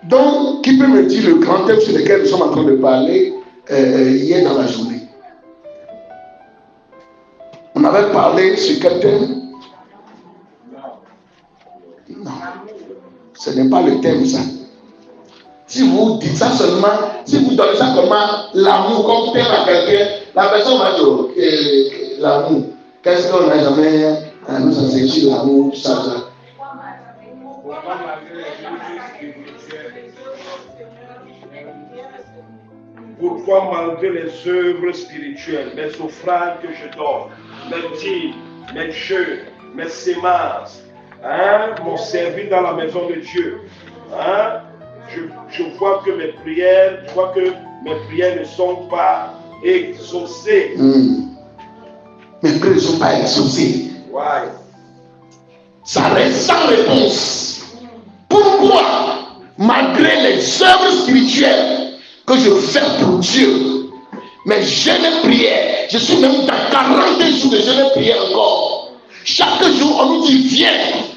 Donc, qui peut me dire le grand thème sur lequel nous sommes en train de parler hier dans la journée? On avait parlé sur quel thème? Non, ce n'est pas le thème ça. Si vous dites ça seulement, si vous donnez ça comme l'amour, comme thème à quelqu'un, la personne va dire l'amour. Qu'est-ce qu'on n'a jamais nous enseigné sur l'amour, tout ça. Pourquoi malgré les œuvres spirituelles, les offrandes que je donne, mes dîmes, mes jeux, mes sémences, m'ont servi dans la maison de Dieu. Je vois que mes prières, ne sont pas exaucées. Mes prières ne sont pas exaucées. Ouais. Ça reste sans réponse. Pourquoi, malgré les œuvres spirituelles que je fais pour Dieu, mes jeûnes et prières, je suis même dans 40 jours de jeûne et prières encore. Chaque jour, on nous dit, viens,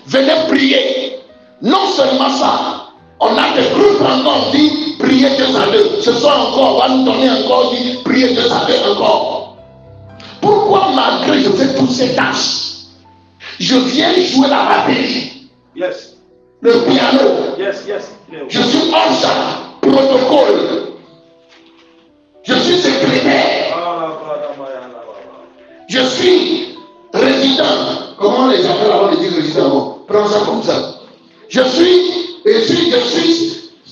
venez prier. Non seulement ça, on a des groupes encore dit, priez 2 à 2. Ce soir encore, on va nous donner encore dit, priez 2 à 2 encore. Pourquoi, malgré je fais toutes ces tâches, je viens jouer la batterie, yes, le piano, yes. Je suis hors protocole. Je suis secrétaire. Je suis résident. Comment les appellent avant de dire résident? Prends ça comme ça. Je suis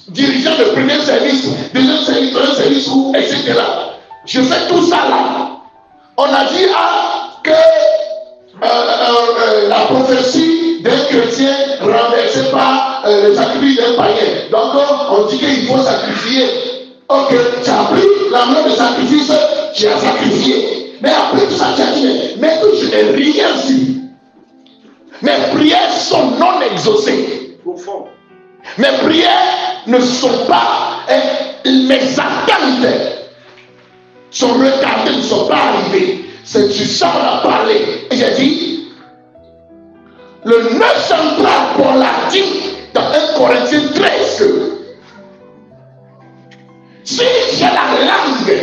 dirigeant de premier service, deuxième service, troisième service, etc. Je fais tout ça là. On a dit que la prophétie d'un chrétien renversée par le sacrifice d'un païen. Donc on dit qu'il faut sacrifier. Ok, tu as pris la main de sacrifice, tu as sacrifié. Mais après tout ça, tu as dit, mais que je n'ai rien su. Mes prières sont non exaucées. Mes prières ne sont pas, mes attentes sont retardées, ne sont pas arrivées. C'est sur ça qu'on a parlé. Et j'ai dit, le 9 central, Paul l'a dit dans 1 Corinthiens 13. Si j'ai la langue,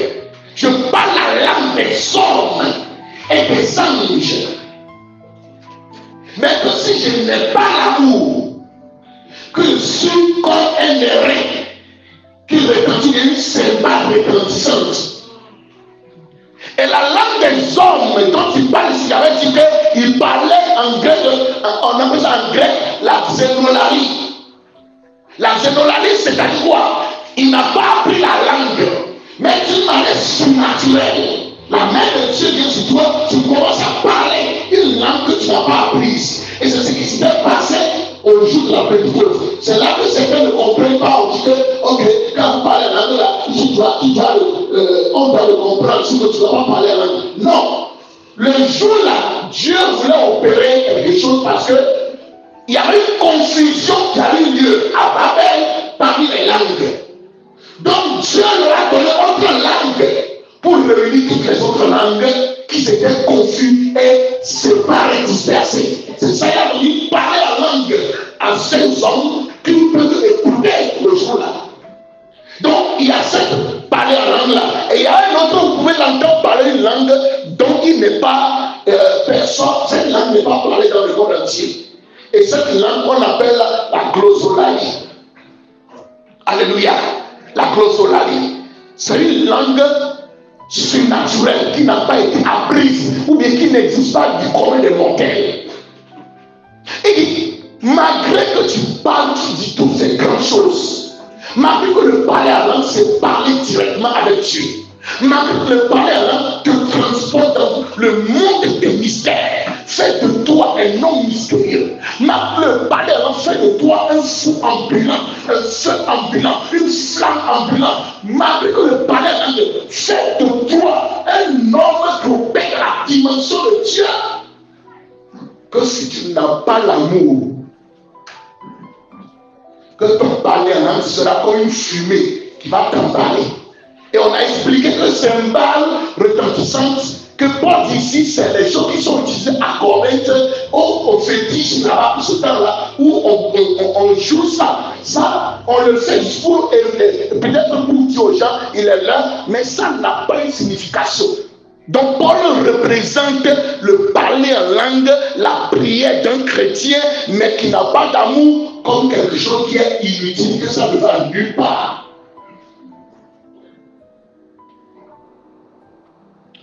je parle la langue des hommes et des anges. Mais que si je n'ai pas l'amour, que je suis comme un airain qui retentit une cymbale retentissante. Et la langue des hommes dont il parle ici, j'avais dit qu'il parlait en grec, on appelle ça en grec la xénolalie. La xénolalie, c'est-à-dire quoi? Il n'a pas appris la langue, mais d'une manière surnaturelle. La main de Dieu vient sur toi, tu commences à parler une langue que tu n'as pas apprise. Et c'est ce qui s'est passé au jour de la Pentecôte. C'est là que certains ne comprennent pas. On dit que, ok, quand vous parlez la langue là, on doit le comprendre, sinon tu ne dois pas parler la langue. Non. Le jour là, Dieu voulait opérer quelque chose parce que il y avait une confusion qui a eu lieu à Babel parmi les langues. Donc Dieu leur a donné autre langue pour réunir toutes les autres langues qui s'étaient confuses et séparées, dispersées. C'est ça qu'il a dit, parler la langue à ces hommes qui peuvent écouter le jour-là. Donc il y a cette parler la langue là, et il y a un autre, vous pouvez l'entendre parler une langue dont il n'est pas personne, cette langue n'est pas parlée dans le monde entier. Et cette langue qu'on appelle la glossolalie. Alléluia. La glossolalie. C'est une langue surnaturelle qui n'a pas été apprise ou bien qui n'existe pas du commun des mortels. Et malgré que tu parles, tu dis toutes ces grandes choses, malgré que le parler à langue, c'est parler directement avec Dieu, malgré que le parler à langue te transporte dans le monde des mystères, fait de toi un homme mystérieux, malgré que le parler à langue fait de toi un fou ambulant, un feu ambulant, une flamme ambulante, malgré que le parler à langue fait de toi un homme groupé à la dimension de Dieu. Que si tu n'as pas l'amour, que ton parler en langue sera comme une fumée qui va t'emballer. Et on a expliqué que cymbale retentissante que Paul dit ici, c'est les choses qui sont utilisées à Corinthe, au fétiche là-bas, ce temps-là, où on joue ça. Ça, on le fait juste pour, peut-être pour dire aux gens, il est là, mais ça n'a pas une signification. Donc Paul représente le parler en langue, la prière d'un chrétien, mais qui n'a pas d'amour, comme quelque chose qui est inutile, que ça ne va nulle part.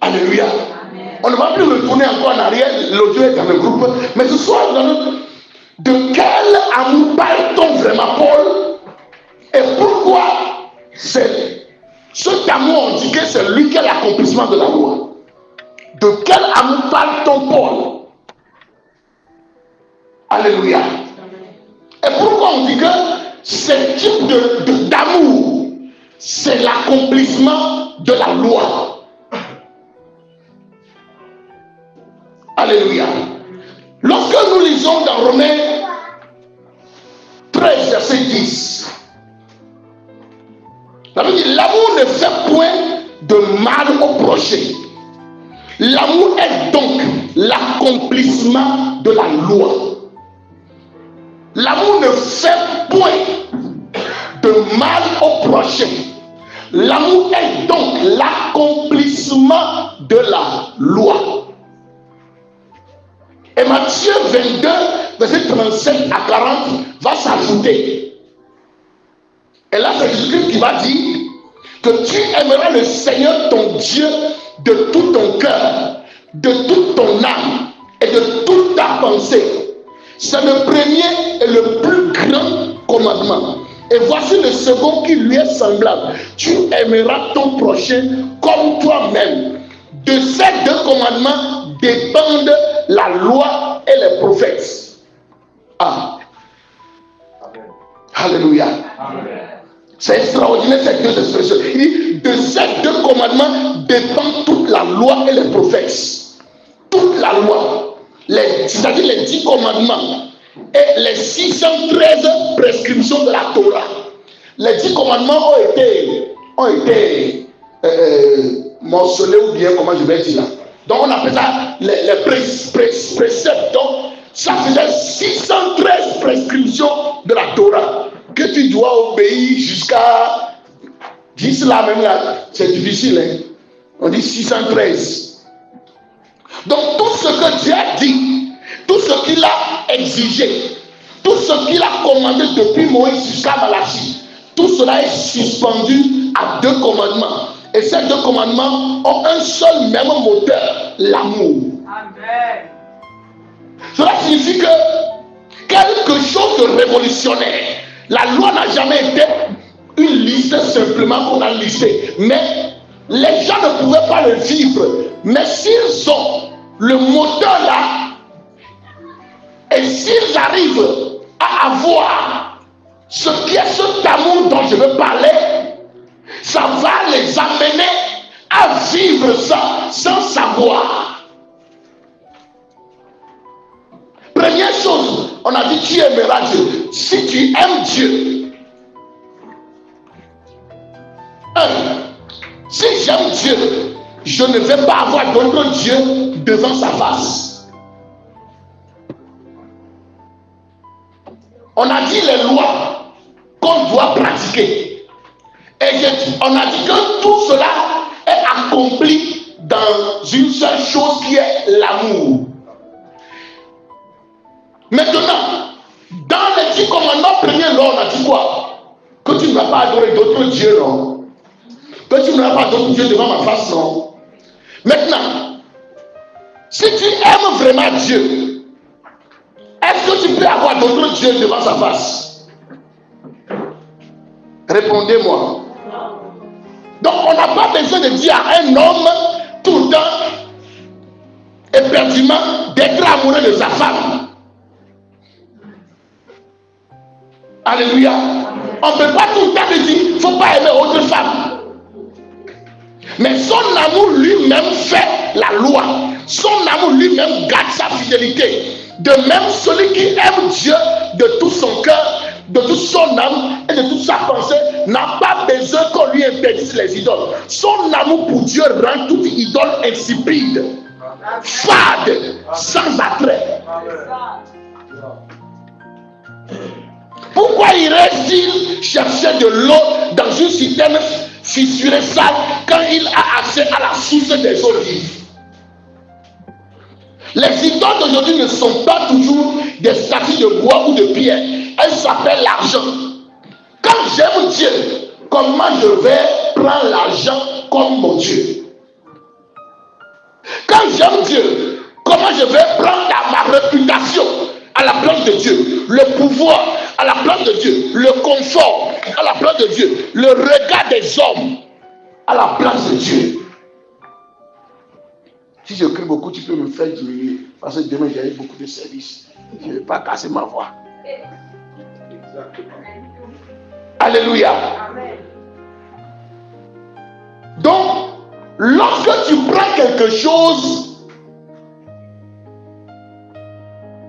Alléluia. Amen. On ne va plus retourner encore en arrière, l'audio est dans le groupe, mais ce soir, de quel amour parle-t-on vraiment, Paul? Et pourquoi cet amour, on dit que c'est lui qui est l'accomplissement de la loi? De quel amour parle-t-on, Paul? Alléluia. Et pourquoi on dit que ce type d'amour, c'est l'accomplissement de la loi? Alléluia. Lorsque nous lisons dans Romains 13, verset 10, ça veut dire l'amour ne fait point de mal au prochain. L'amour est donc l'accomplissement de la loi. L'amour ne fait point de mal au prochain. L'amour est donc l'accomplissement de la loi. Et Matthieu 22, verset 37 à 40 va s'ajouter. Et là, c'est Jésus qui va dire que tu aimeras le Seigneur ton Dieu de tout ton cœur, de toute ton âme et de toute ta pensée. C'est le premier et le plus grand commandement. Et voici le second qui lui est semblable. Tu aimeras ton prochain comme toi-même. De ces deux commandements dépendent la loi et les prophètes. Ah. Amen. Alléluia. Amen. C'est extraordinaire ces deux expressions. Il dit, de ces deux commandements dépend toute la loi et les prophètes. Toute la loi, c'est-à-dire les 10 commandements et les 613 prescriptions de la Torah. Les 10 commandements ont été morcelés, ou bien comment je vais dire là. Donc on appelle ça les préceptes. Donc ça faisait 613 prescriptions de la Torah que tu dois obéir jusqu'à 10 là même là. C'est difficile, hein? On dit 613. Donc tout ce que Dieu a dit, tout ce qu'il a exigé, tout ce qu'il a commandé depuis Moïse jusqu'à Malachie, tout cela est suspendu à 2 commandements. Et ces 2 commandements ont un seul même moteur, l'amour. Amen. Cela signifie que quelque chose de révolutionnaire. La loi n'a jamais été une liste simplement qu'on a listée. Mais les gens ne pouvaient pas le vivre. Mais s'ils ont le moteur là, et s'ils arrivent à avoir ce qui est cet amour dont je veux parler, ça va les amener à vivre ça sans savoir. Première chose, on a dit tu aimeras Dieu. Si tu aimes Dieu, si j'aime Dieu, je ne vais pas avoir d'autre Dieu devant sa face. On a dit les lois qu'on doit pratiquer. Et on a dit que tout cela est accompli dans une seule chose qui est l'amour. Maintenant, dans les 10 commandements premiers, là, on a dit quoi? Que tu ne vas pas adorer d'autres dieux, non? Que tu ne vas pas d'autres dieux devant ma face, non? Maintenant, si tu aimes vraiment Dieu, est-ce que tu peux avoir d'autres dieux devant sa face? Répondez-moi. Donc, on n'a pas besoin de dire à un homme tout le temps, éperdument, d'être amoureux de sa femme. Alléluia. On ne peut pas tout le temps lui dire, il ne faut pas aimer autre femme. Mais son amour lui-même fait la loi. Son amour lui-même garde sa fidélité. De même, celui qui aime Dieu de tout son cœur, de toute son âme et de toute sa pensée n'a pas besoin qu'on lui interdise les idoles. Son amour pour Dieu rend toute idole insipide, fade, sans attrait. Pourquoi irait-il chercher de l'eau dans une citerne fissurée sale quand il a accès à la source des eaux vives? Les idoles d'aujourd'hui ne sont pas toujours des statues de bois ou de pierre. Elles s'appellent l'argent. Quand j'aime Dieu, comment je vais prendre l'argent comme mon Dieu? Quand j'aime Dieu, comment je vais prendre ma réputation à la place de Dieu, le pouvoir à la place de Dieu, le confort à la place de Dieu, le regard des hommes à la place de Dieu? Si je crie beaucoup, tu peux me faire diminuer. Parce que demain, j'ai beaucoup de services. Je ne vais pas casser ma voix. Exactement. Alléluia. Amen. Donc, lorsque tu prends quelque chose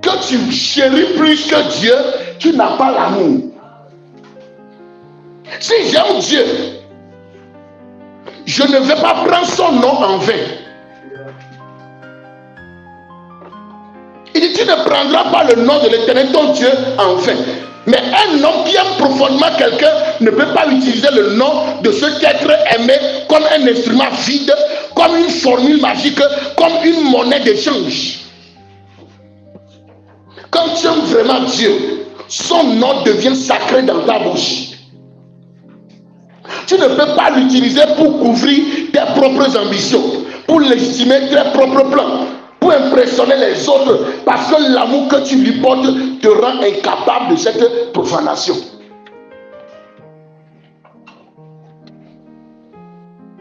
que tu chéris plus que Dieu, tu n'as pas l'amour. Si j'aime Dieu, je ne vais pas prendre son nom en vain. Il dit, tu ne prendras pas le nom de l'Éternel ton Dieu en vain. Mais un homme qui aime profondément quelqu'un ne peut pas utiliser le nom de cet être aimé comme un instrument vide, comme une formule magique, comme une monnaie d'échange. Quand tu aimes vraiment Dieu, son nom devient sacré dans ta bouche. Tu ne peux pas l'utiliser pour couvrir tes propres ambitions, pour légitimer tes propres plans, pour impressionner les autres, parce que l'amour que tu lui portes te rend incapable de cette profanation.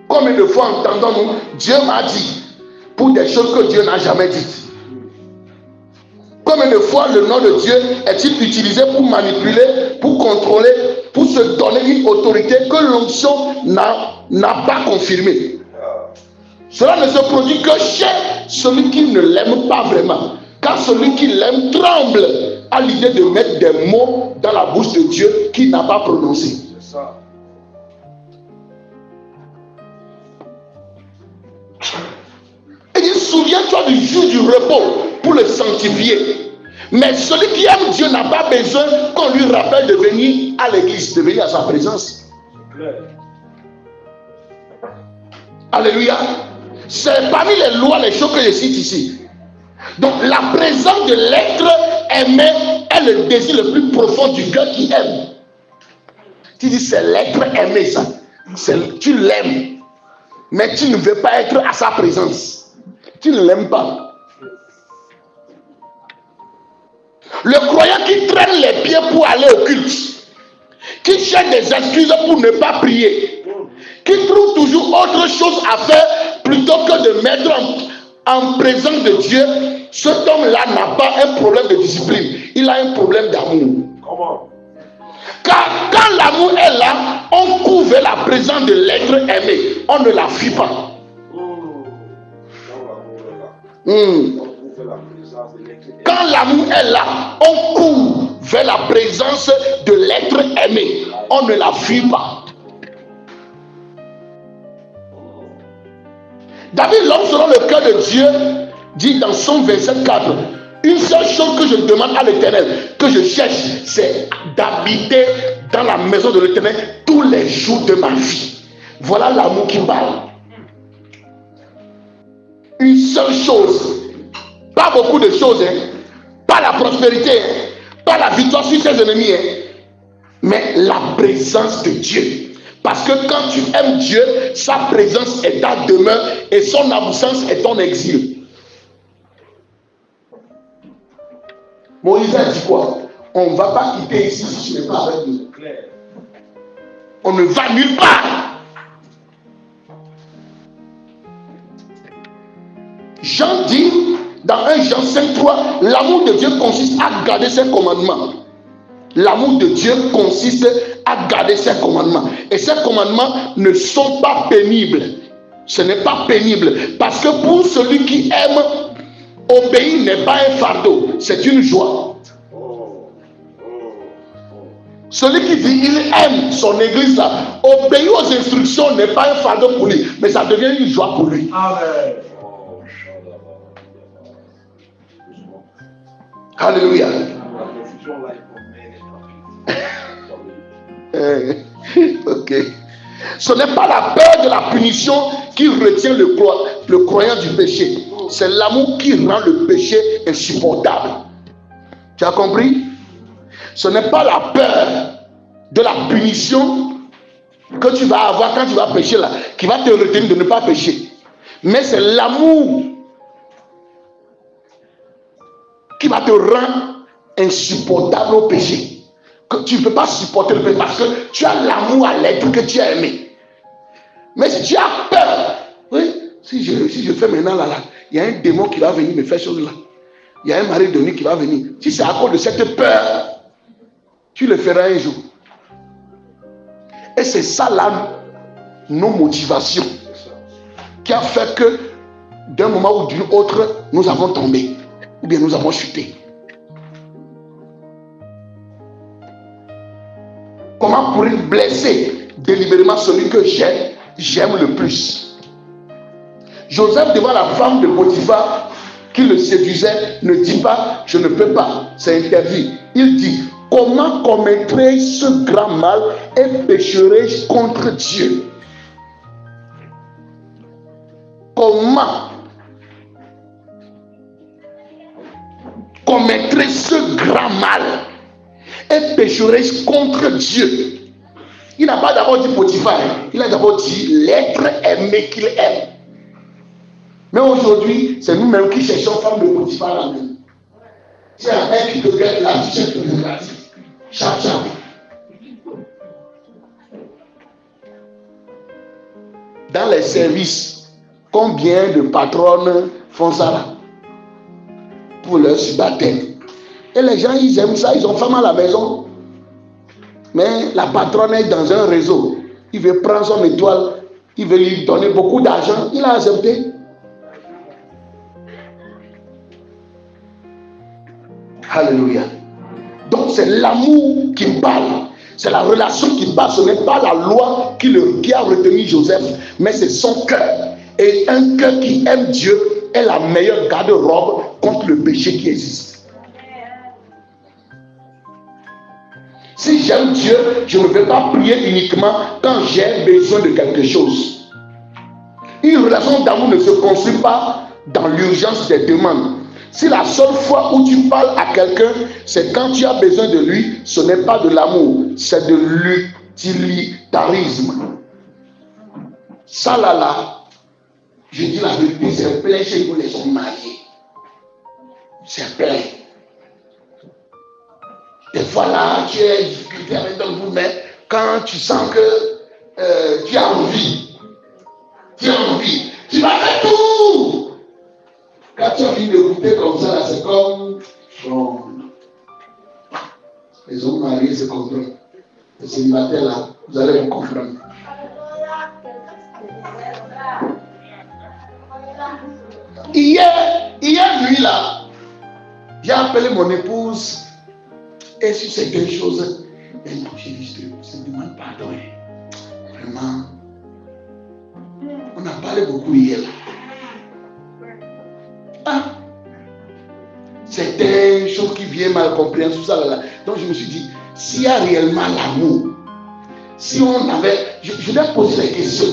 Combien de fois entendons-nous, Dieu m'a dit, pour des choses que Dieu n'a jamais dites? Combien de fois le nom de Dieu est-il utilisé pour manipuler, pour contrôler, pour se donner une autorité que l'onction n'a pas confirmée? Cela ne se produit que chez celui qui ne l'aime pas vraiment. Car celui qui l'aime tremble à l'idée de mettre des mots dans la bouche de Dieu qu'il n'a pas prononcé. C'est ça. Il dit, souviens-toi du jour du repos pour le sanctifier. Mais celui qui aime Dieu n'a pas besoin qu'on lui rappelle de venir à l'église, de venir à sa présence. C'est clair. Alléluia. C'est parmi les lois, les choses que je cite ici. Donc la présence de l'être aimé est le désir le plus profond du cœur qui aime. Tu dis c'est l'être aimé ça. Tu l'aimes. Mais tu ne veux pas être à sa présence. Tu ne l'aimes pas. Le croyant qui traîne les pieds pour aller au culte, qui cherche des excuses pour ne pas prier, qui trouve toujours autre chose à faire plutôt que de mettre en présence de Dieu, cet homme-là n'a pas un problème de discipline, il a un problème d'amour. Comment? Car quand l'amour est là, on couvre la présence de l'être aimé, on ne la fuit pas. Quand l'amour est là, on court vers la présence de l'être aimé, on ne la fuit pas. David, l'homme selon le cœur de Dieu, dit dans son verset 4, une seule chose que je demande à l'Éternel, que je cherche, c'est d'habiter dans la maison de l'Éternel tous les jours de ma vie. Voilà l'amour qui parle. Une seule chose, pas beaucoup de choses, hein. Pas la prospérité, hein. Pas la victoire sur ses ennemis, hein. Mais la présence de Dieu. Parce que quand tu aimes Dieu, sa présence est ta demeure et son absence est ton exil. Moïse a dit quoi? On ne va pas quitter ici si tu n'es pas avec nous. On ne va nulle part. Jean dit dans 1 Jean 5,3, l'amour de Dieu consiste à garder ses commandements. L'amour de Dieu consiste à garder ses commandements. Et ces commandements ne sont pas pénibles. Ce n'est pas pénible. Parce que pour celui qui aime, obéir n'est pas un fardeau. C'est une joie. Celui qui dit il aime son église là, obéir aux instructions n'est pas un fardeau pour lui. Mais ça devient une joie pour lui. Amen. Alléluia. La confusion là est pour Ok. Ce n'est pas la peur de la punition qui retient le croyant du péché. C'est l'amour qui rend le péché insupportable. Tu as compris? Ce n'est pas la peur de la punition que tu vas avoir quand tu vas pécher là, qui va te retenir de ne pas pécher. Mais c'est l'amour qui va te rendre insupportable au péché. Que tu ne peux pas supporter le péché parce que tu as l'amour à l'être que tu as aimé. Mais si tu as peur, oui, si je fais maintenant là, il y a un démon qui va venir me faire chose là. Il y a un mari de nuit qui va venir. Si c'est à cause de cette peur, tu le feras un jour. Et c'est ça là, nos motivations, qui a fait que d'un moment ou d'une autre, nous avons tombé, ou bien nous avons chuté. Comment pourrait blesser délibérément celui que j'aime le plus? Joseph, devant la femme de Potiphar qui le séduisait, ne dit pas je ne peux pas, c'est interdit. Il dit comment commettrai-je ce grand mal et pécherai-je contre Dieu? Comment commettrai-je ce grand mal et pécherai-je contre Dieu? Il n'a pas d'abord dit Potiphar, il a d'abord dit l'être aimé qu'il aime. Mais aujourd'hui, c'est nous-mêmes qui cherchons femme de Potiphar là même. C'est un mec qui te gagne la t-shirt pornographique. Chap. Dans les services, combien de patronnes font ça là pour leur baptême? Et les gens, ils aiment ça, ils ont femme à la maison. Mais la patronne est dans un réseau. Il veut prendre son étoile, il veut lui donner beaucoup d'argent. Il a accepté. Alléluia. Donc c'est l'amour qui parle. C'est la relation qui parle. Ce n'est pas la loi qui a retenu Joseph, mais c'est son cœur. Et un cœur qui aime Dieu est la meilleure garde-robe contre le péché qui existe. Si j'aime Dieu, je ne vais pas prier uniquement quand j'ai besoin de quelque chose. Une relation d'amour ne se construit pas dans l'urgence des demandes. Si la seule fois où tu parles à quelqu'un, c'est quand tu as besoin de lui, ce n'est pas de l'amour, c'est de l'utilitarisme. Ça là, je dis la vérité, c'est plein chez vous les hommes mariés. C'est plein. Des fois là, tu es difficulté avec ton vous, mais quand tu sens que tu as envie, tu vas faire tout. Quand tu as envie de goûter comme ça, là, c'est comme bon, les hommes mariés se comprennent. Les célibataires là, vous allez vous comprendre. Hier nuit là, j'ai appelé mon épouse et sur certaines choses, elle m'a dit, je te demande pardon. Vraiment, on a parlé beaucoup hier là. Certaines choses qui viennent mal comprises, tout ça là. Donc je me suis dit, s'il y a réellement l'amour, si on avait, je dois poser la question.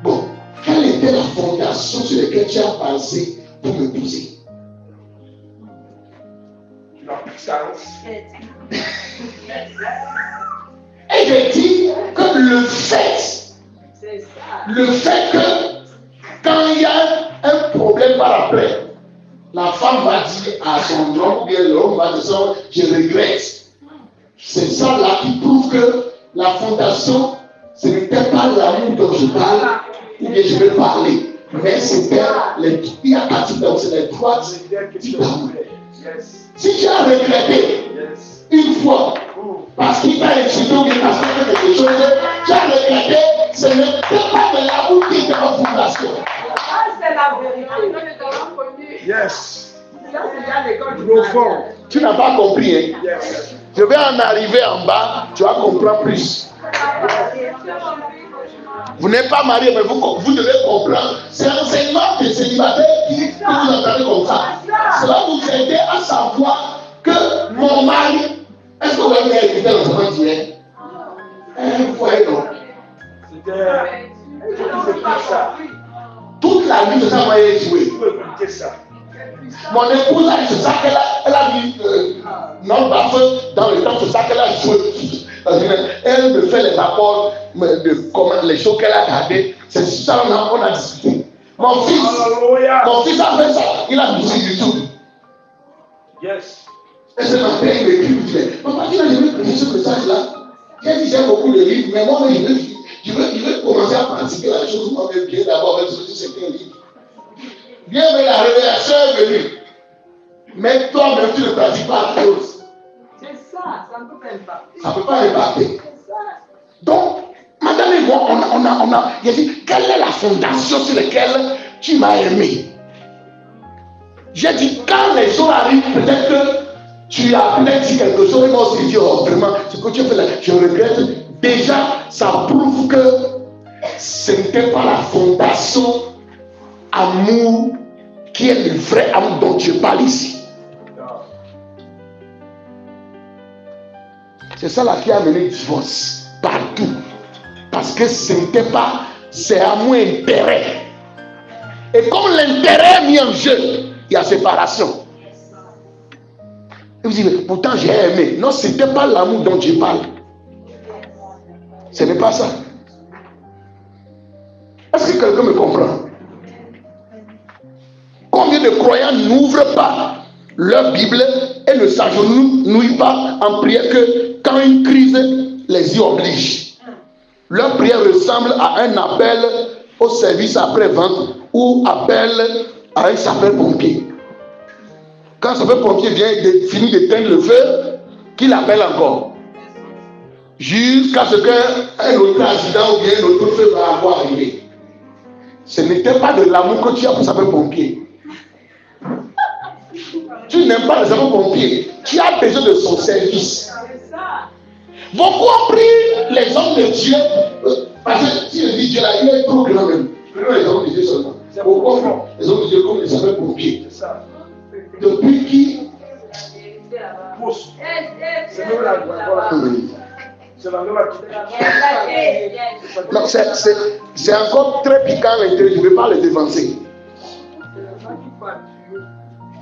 Bon, quelle était la fondation sur laquelle tu as basé pour me poser? La puissance. Et je dis que le fait que quand il y a un problème par après, la femme va dire à son homme, ou bien l'homme va dire, je regrette. C'est ça là qui prouve que la fondation, ce n'était pas l'amour dont je parle, ou bien je vais parler, mais c'était il y a quatre types, c'est les trois types d'amour. Si tu as regretté une fois, parce qu'il t'a insulté ou bien parce qu'il a fait quelque chose, tu as regretté, ce n'était pas de l'amour qui était en fondation. C'est la vérité. Yes. Profond. Tu n'as pas compris, hein? Yes. Je vais en arriver en bas, tu vas comprendre plus. Vous n'êtes pas marié, mais vous devez comprendre. C'est l'enseignement des célibataires qui vous entendez comme ça. Cela vous aide à savoir que mon mari Est-ce que vous avez invité l'enseignement d'hier? Vous voyez non? C'était ça. Toute la nuit, c'est ça qu'on a joué. Vous pouvez écouter ça. Mon épouse a dit c'est ça qu'elle a mis non baffe dans le temps, c'est ça qu'elle a joué. Elle me fait les rapports de comment les choses qu'elle a gardées. C'est ça qu'on a discuté. Mon fils a fait ça. Il a mis sur YouTube. Yes. Et ce matin, il m'écrit, il me dit, papa, tu as jamais prêché ce message-là? J'ai dit, j'ai beaucoup de livres, mais moi, je veux commencer à pratiquer la chose moi-même bien d'abord avec ce certains livres. Bien, mais la révélation est venue. Mais toi-même, tu ne pratiques pas la chose. C'est ça, ça ne peut pas impacter. Ça ne peut pas impacter. Donc, madame et moi, il a dit, quelle est la fondation sur laquelle tu m'as aimé? J'ai dit, quand les choses arrivent, peut-être que tu as peut-être dit quelque chose, et moi aussi, je dis, oh, vraiment, ce que tu as fait là, je regrette. Déjà, ça prouve que ce n'était pas la fondation amour qui est le vrai amour dont je parle ici. C'est ça là qui a amené le divorce partout. Parce que ce n'était pas, c'est amour intérêt. Et comme l'intérêt est mis en jeu, il y a séparation. Et vous dites, pourtant j'ai aimé. Non, ce n'était pas l'amour dont je parle. Ce n'est pas ça. Est-ce que quelqu'un me comprend? Combien de croyants n'ouvrent pas leur Bible et ne s'agenouillent pas en prière que quand une crise les y oblige? Leur prière ressemble à un appel au service après-vente ou appel à un sapeur-pompier. Quand le sapeur-pompier vient finir d'éteindre le feu, qu'il appelle encore. Jusqu'à ce qu'un autre accident ou bien un autre feu va avoir arrivé. Ce n'était pas de l'amour que tu as pour le sapeur-pompier. Tu n'aimes pas le sapeur-pompier. Tu as besoin de son service. Beaucoup ont pris les hommes de Dieu. Parce que si je dis Dieu là, il est trop grand même. Prenons les hommes de Dieu seulement. Beaucoup ont pris les hommes de Dieu comme les sapeurs-pompiers. Depuis qui Pousse. C'est nous là. C'est la même attitude. Non, c'est encore très piquant à l'intérieur. Je ne vais pas le dévancer.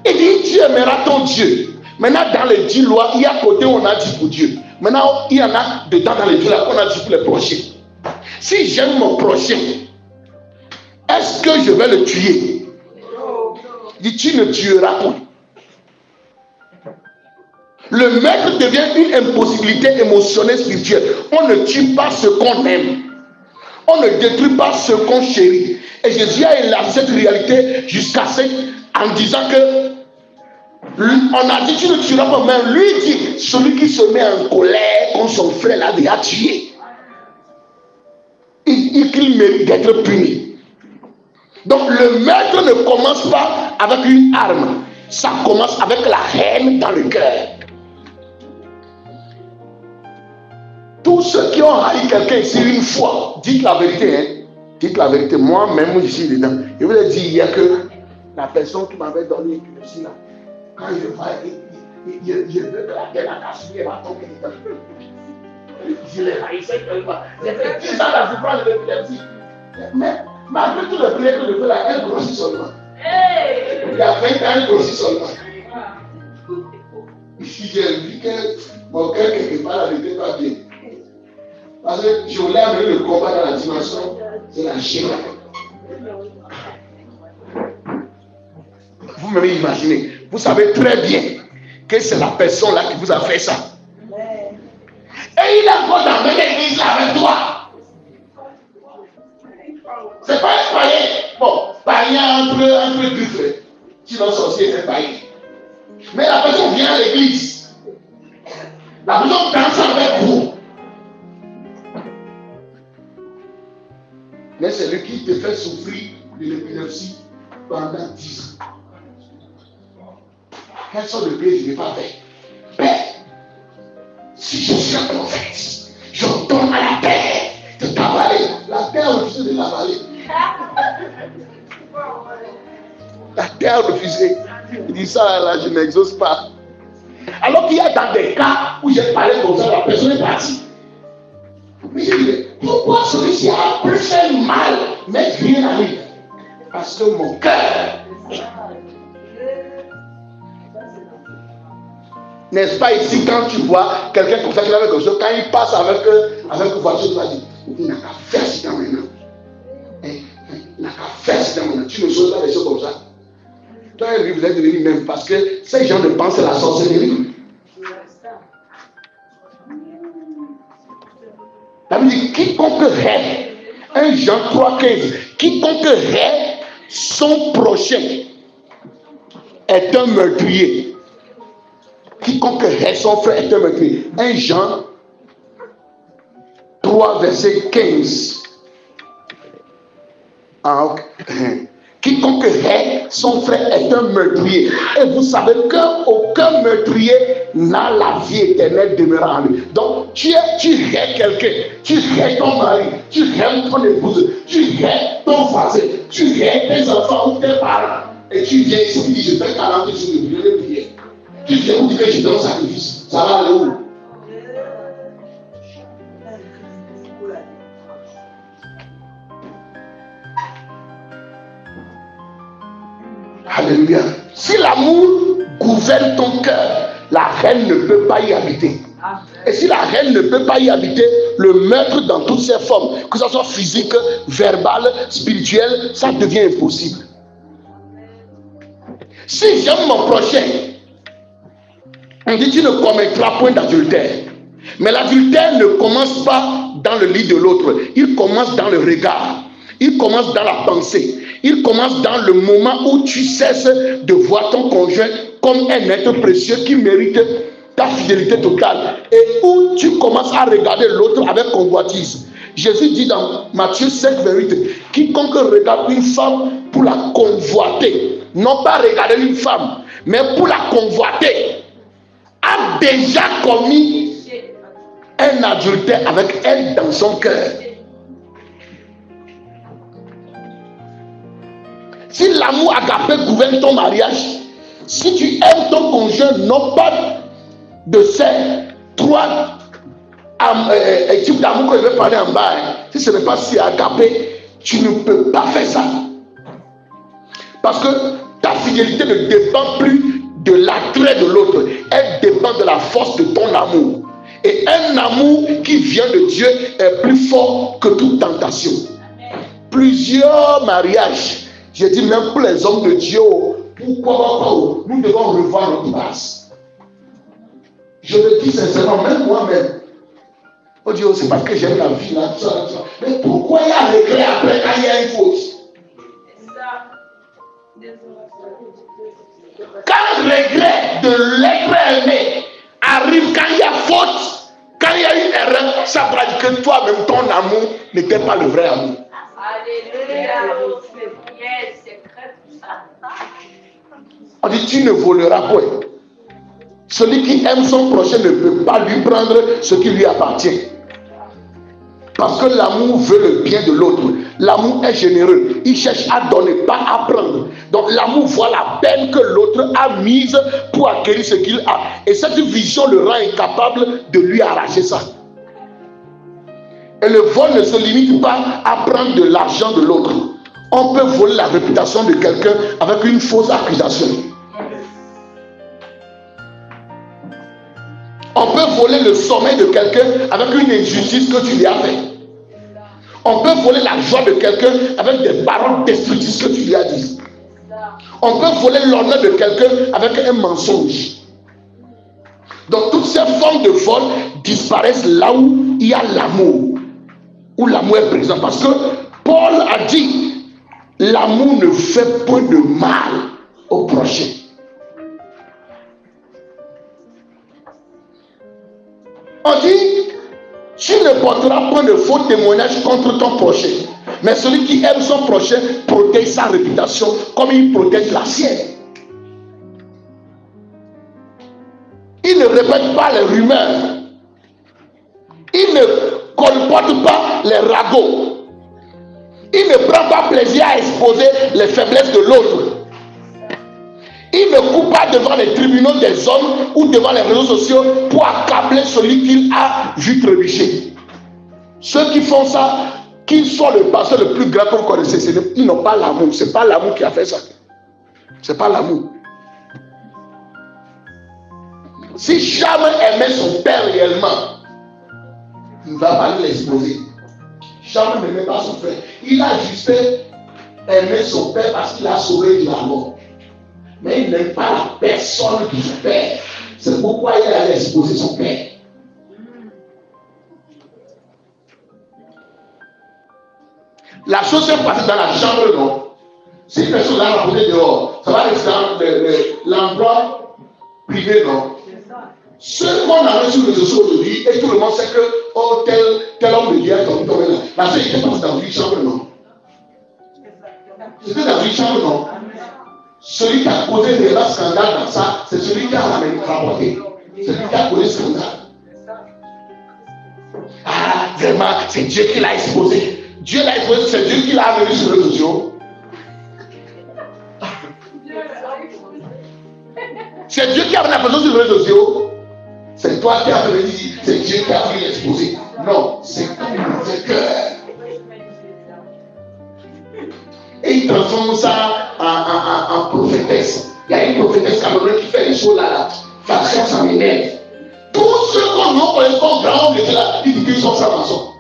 Il dit, tu aimeras ton Dieu. Maintenant, dans les 10 lois, il y a côté où on a dit pour Dieu. Maintenant, il y en a dedans dans les 10 lois qu'on a dit pour les prochains. Si j'aime mon prochain, est-ce que je vais le tuer? Il dit, tu ne tueras pas. Le maître devient une impossibilité émotionnelle spirituelle. On ne tue pas ce qu'on aime. On ne détruit pas ce qu'on chérit. Et Jésus a élargi cette réalité jusqu'à ce, en disant que on a dit tu ne tueras pas, mais lui dit celui qui se met en colère contre son frère l'a déjà tué. Il mérite d'être puni. Donc le maître ne commence pas avec une arme, ça commence avec la haine dans le cœur. Tous ceux qui ont haï quelqu'un ici une fois, dites la vérité, hein? Dites la vérité. Moi-même, je suis dedans. Je vous l'ai dit hier que la personne qui m'avait donné le signe là, quand je vois, je veux que la terre a cassé, va tomber dedans. Je l'ai haïssé tellement. J'ai fait 10 ans la souffrance de l'épilepsie. Mais malgré tout le prière que je fais là, elle grossit seulement. Il y a 20 ans, elle grossit seulement. J'ai vu que mon cœur quelque part là n'était pas bien. Parce que je voulais amener le combat dans la dimension de la chair. Vous m'avez imaginé. Vous savez très bien que c'est la personne là qui vous a fait ça. Et il a encore dans l'église là avec toi. C'est pas un païen. Bon, païen entre deux frères. Sinon, sorcier, c'est païen. Mais la personne vient à l'église. La personne danse avec vous. Mais c'est lui qui te fait souffrir de l'épilepsie pendant 10 ans. Quelle sorte de prière je ne vais pas faire? Père, si je suis un prophète, je donne à la terre de t'avaler. La terre a refusé de l'avaler. La terre a refusé. Il dit ça là, je n'exauce pas. Alors qu'il y a dans des cas où j'ai parlé comme ça, la personne est partie. Mais j'ai dit, pourquoi celui-ci a pu faire mal, mais rien n'arrive? Parce que mon cœur. N'est-ce pas ici, quand tu vois quelqu'un comme ça qui avait quelque chose, quand il passe avec une voiture, tu vas dire, il n'a qu'à faire ça maintenant. Il n'a qu'à faire ça maintenant. Tu ne saurais pas les choses comme ça. Toi, vous êtes devenu même parce que ces gens ne pensent à la sorcellerie. La Bible dit, quiconque hait, 1 Jean 3,15, quiconque hait son prochain est un meurtrier. Quiconque hait son frère est un meurtrier. 1 Jean 3, verset 15. Quiconque hait son frère est un meurtrier. Et vous savez qu'aucun meurtrier n'a la vie éternelle demeurant en lui. Donc, tu hais quelqu'un, tu hais ton mari, tu hais ton épouse, tu hais ton voisin, tu hais tes enfants ou tes parents. Et tu viens ici et tu dis, je fais 40 jours de prière. Tu viens pour dire que je donne sacrifice. Ça va aller où? Alléluia. Si l'amour gouverne ton cœur, la haine ne peut pas y habiter. Et si la haine ne peut pas y habiter, le meurtre dans toutes ses formes, que ce soit physique, verbal, spirituel, ça devient impossible. Si j'aime mon prochain, on dit tu ne commettras point d'adultère. Mais l'adultère ne commence pas dans le lit de l'autre. Il commence dans le regard. Il commence dans la pensée. Il commence dans le moment où tu cesses de voir ton conjoint comme un être précieux qui mérite ta fidélité totale. Et où tu commences à regarder l'autre avec convoitise. Jésus dit dans Matthieu 5, 28, quiconque regarde une femme pour la convoiter, non pas regarder une femme, mais pour la convoiter, a déjà commis un adultère avec elle dans son cœur. Si l'amour agapé gouverne ton mariage, si tu aimes ton conjoint, non pas de ces 3 types d'amour que je vais parler en bas, si ce n'est pas si agapé, tu ne peux pas faire ça. Parce que ta fidélité ne dépend plus de l'attrait de l'autre, elle dépend de la force de ton amour. Et un amour qui vient de Dieu est plus fort que toute tentation. Plusieurs mariages, j'ai dit même pour les hommes de Dieu, pourquoi pas, nous devons revoir notre base. Je le dis sincèrement, même moi-même. On dit, c'est parce que j'aime la vie, là, tout ça. Mais pourquoi il y a regret après quand il y a une faute? Quand le regret de l'être aimé arrive quand il y a faute, quand il y a une erreur, ça veut dire que toi-même, ton amour n'était pas le vrai amour. On dit, tu ne voleras point. Celui qui aime son prochain ne peut pas lui prendre ce qui lui appartient. Parce que l'amour veut le bien de l'autre. L'amour est généreux. Il cherche à donner, pas à prendre. Donc l'amour voit la peine que l'autre a mise pour acquérir ce qu'il a. Et cette vision le rend incapable de lui arracher ça. Et le vol ne se limite pas à prendre de l'argent de l'autre. On peut voler la réputation de quelqu'un avec une fausse accusation. On peut voler le sommeil de quelqu'un avec une injustice que tu lui as fait. On peut voler la joie de quelqu'un avec des paroles destructrices que tu lui as dit. On peut voler l'honneur de quelqu'un avec un mensonge. Donc toutes ces formes de vol disparaissent là où il y a l'amour. Où l'amour est présent. Parce que Paul a dit, l'amour ne fait point de mal au prochain. On dit, tu ne porteras point de faux témoignages contre ton prochain. Mais celui qui aime son prochain protège sa réputation comme il protège la sienne. Il ne répète pas les rumeurs. Il ne colporte pas les ragots. Il ne prend pas plaisir à exposer les faiblesses de l'autre. Il ne court pas devant les tribunaux des hommes ou devant les réseaux sociaux pour accabler celui qu'il a vu trébucher. Ceux qui font ça, qu'ils soient le pasteur le plus grand que vous connaissez, ils n'ont pas l'amour. Ce n'est pas l'amour qui a fait ça. Ce n'est pas l'amour. Si jamais aimait son père réellement, il ne va pas l'exposer. Jamais n'aimait pas son père. Il a juste aimé son père parce qu'il a sauvé de la mort. Mais il n'aime pas la personne de son père. C'est pourquoi il allait exposer son père. La chose s'est passée dans la chambre, non? Si une personne l'a rapporté dehors, ça va rester dans l'endroit privé, non? Ce qu'on a reçu sur les réseaux sociaux aujourd'hui, et tout le monde sait que oh, tel homme de Dieu est tombé là. La chose était passée dans une chambre, non? C'était dans une chambre, non? Celui qui a causé des scandales dans ça, c'est celui qui a rapporté. C'est lui qui a causé le scandale. Ah, vraiment, c'est Dieu qui l'a exposé. Dieu l'a exposé, c'est Dieu qui l'a amené sur les réseaux sociaux. C'est Dieu qui a amené la personne sur les réseaux sociaux. C'est toi qui as venu dire, c'est Dieu qui a voulu l'exposer. Non, c'est ton mauvais cœur. Et il transforme ça en prophétesse. Il y a une prophétesse camerounaise qui fait les choses là. Façon, ça m'énerve. Tous ceux qu'on nous connaît comme grand homme de Dieu là, ils disent qu'ils sont francs-maçons.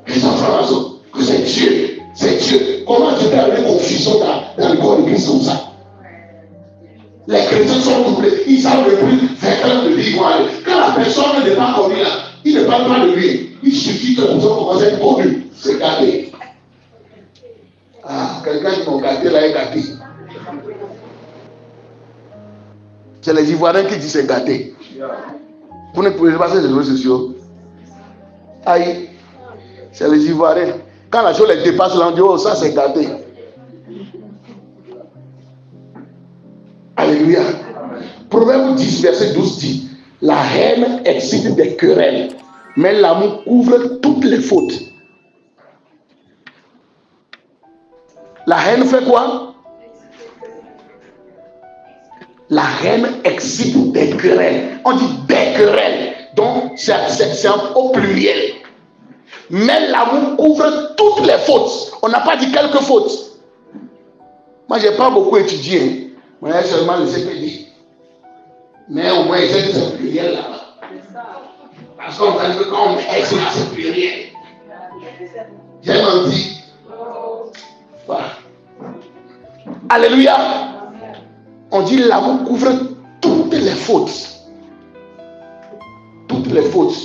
Ils sont francs-maçons. Que c'est Dieu. C'est Dieu. Comment Dieu peut amener confusion dans le corps de Christ comme ça? Les chrétiens sont doublés. Ils savent le plus vers quel de lui vont aller. Quand la personne n'est pas connue là, il ne parle pas de lui. Il suffit que la personne commence à être connue. C'est gâté. Ah, quelqu'un qui m'a gâté là est gâté. C'est les Ivoiriens qui disent c'est gâté. Vous ne pouvez pas sur les réseaux sociaux. Aïe, c'est les Ivoiriens. Quand la chose les dépasse là, on dit oh ça c'est gâté. Alléluia. Proverbe 10, verset 12 dit, la haine excite des querelles, mais l'amour couvre toutes les fautes. La haine fait quoi? La haine excite des querelles. On dit des querelles. Donc c'est au pluriel. Mais l'amour couvre toutes les fautes. On n'a pas dit quelques fautes. Moi je n'ai pas beaucoup étudié. Moi, j'ai seulement le CPD. Mais au moins, j'ai ce pluriel là-bas. Parce qu'on va dire que quand on est sur ce pluriel, j'ai menti. Voilà. Alléluia. On dit l'amour couvre toutes les fautes. Toutes les fautes.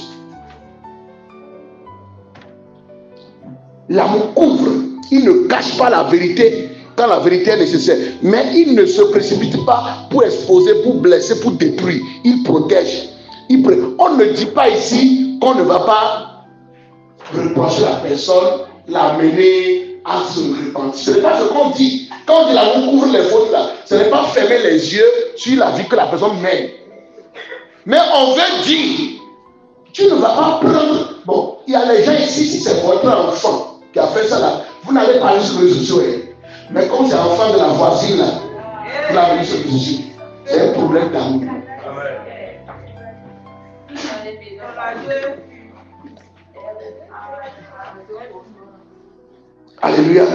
L'amour couvre. Il ne cache pas la vérité. Quand la vérité est nécessaire. Mais il ne se précipite pas pour exposer, pour blesser, pour détruire. Il protège. On ne dit pas ici qu'on ne va pas reprocher la personne, l'amener à se repentir. Ce n'est pas ce qu'on dit. Quand on dit l'amour couvre les fautes là, ce n'est pas fermer les yeux sur la vie que la personne mène. Mais on veut dire, tu ne vas pas prendre. Bon, il y a les gens ici, si c'est votre enfant qui a fait ça là, vous n'allez pas aller sur les réseaux sociaux. Mais comme c'est l'enfant de la voisine là, vous l'avez mis sur les réseaux. C'est un problème d'amour. Alléluia.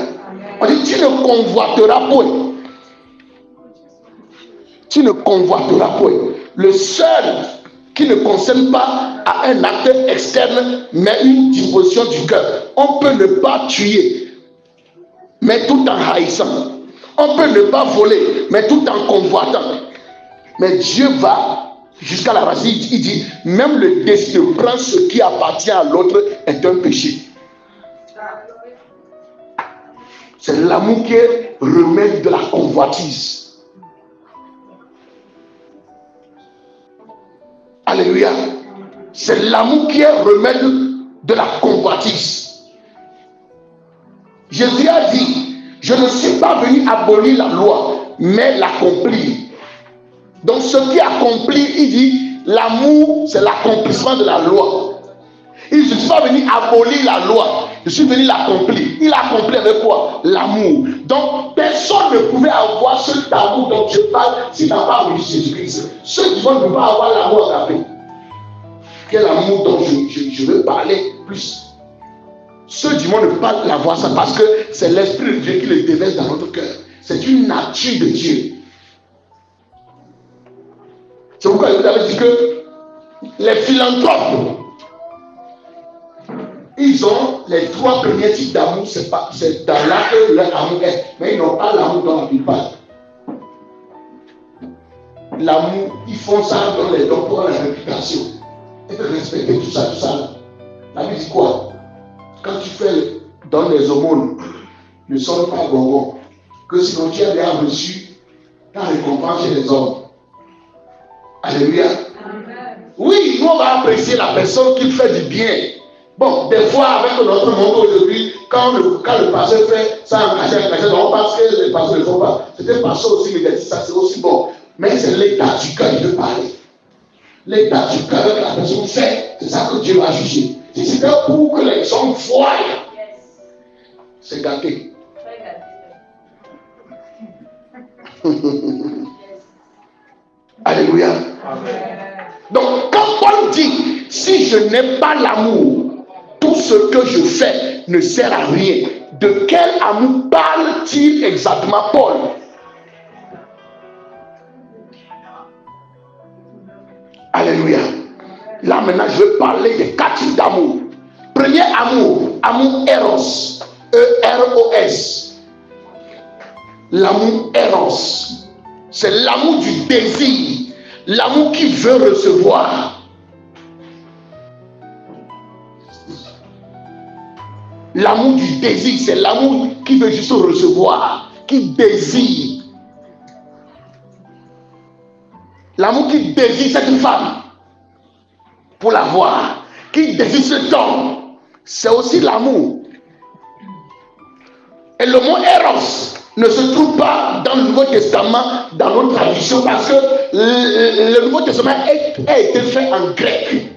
On dit tu ne convoiteras point. Tu ne convoiteras point. Le seul qui ne concerne pas à un acte externe, mais une disposition du cœur. On peut ne pas tuer, mais tout en haïssant. On peut ne pas voler, mais tout en convoitant. Mais Dieu va jusqu'à la racine. Il dit, même le désir de prendre ce qui appartient à l'autre est un péché. C'est l'amour qui est remède de la convoitise. Alléluia. C'est l'amour qui est remède de la convoitise. Jésus a dit, je ne suis pas venu abolir la loi, mais l'accomplir. Donc ce qui accomplit, il dit, l'amour, c'est l'accomplissement de la loi. Il ne suis pas venu abolir la loi. Je suis venu l'accomplir. Il a accompli avec quoi? L'amour. Donc, personne ne pouvait avoir cet amour dont je parle s'il n'a pas voulu Jésus-Christ. Ceux qui vont ne pas avoir l'amour agapé. Quel amour dont je veux parler plus. Ceux du monde ne peuvent pas l'avoir ça parce que c'est l'Esprit de Dieu qui le déverse dans notre cœur. C'est une nature de Dieu. C'est pourquoi je vous avais dit que les philanthropes, ils ont les 3 premiers types d'amour, c'est dans là que leur amour est. Mais ils n'ont pas l'amour dont la Bible parle. L'amour, ils font ça dans les dons pour la réputation. Et de respecter tout ça. La Bible dit quoi? Quand tu fais dans les aumônes, ne sonne pas bonbon. Que sinon tu as bien reçu ta récompense chez les hommes. Alléluia. Oui, nous on va apprécier la personne qui fait du bien. Bon, des fois avec notre monde aujourd'hui, quand le pasteur fait ça engagé, on pense que les pasteurs ne font pas. C'était pasteur aussi, mais ça c'est aussi bon. Mais c'est l'état du cœur qui veut parler. L'état du cœur que la personne fait, c'est ça que Dieu va juger. Si c'était pour que les gens voient, c'est gâté. Alléluia. Donc, quand Paul dit, si je n'ai pas l'amour, tout ce que je fais ne sert à rien. De quel amour parle-t-il exactement, Paul? Alléluia. Là maintenant, je vais parler des 4 types d'amour. Premier amour, amour Eros. E-R-O-S. L'amour Eros. C'est l'amour du désir. L'amour qui veut recevoir. L'amour du désir, c'est l'amour qui veut juste recevoir, qui désire. L'amour qui désire cette femme pour la voir, qui désire cet homme, c'est aussi l'amour. Et le mot Eros ne se trouve pas dans le Nouveau Testament, dans notre tradition, parce que le Nouveau Testament a été fait en grec.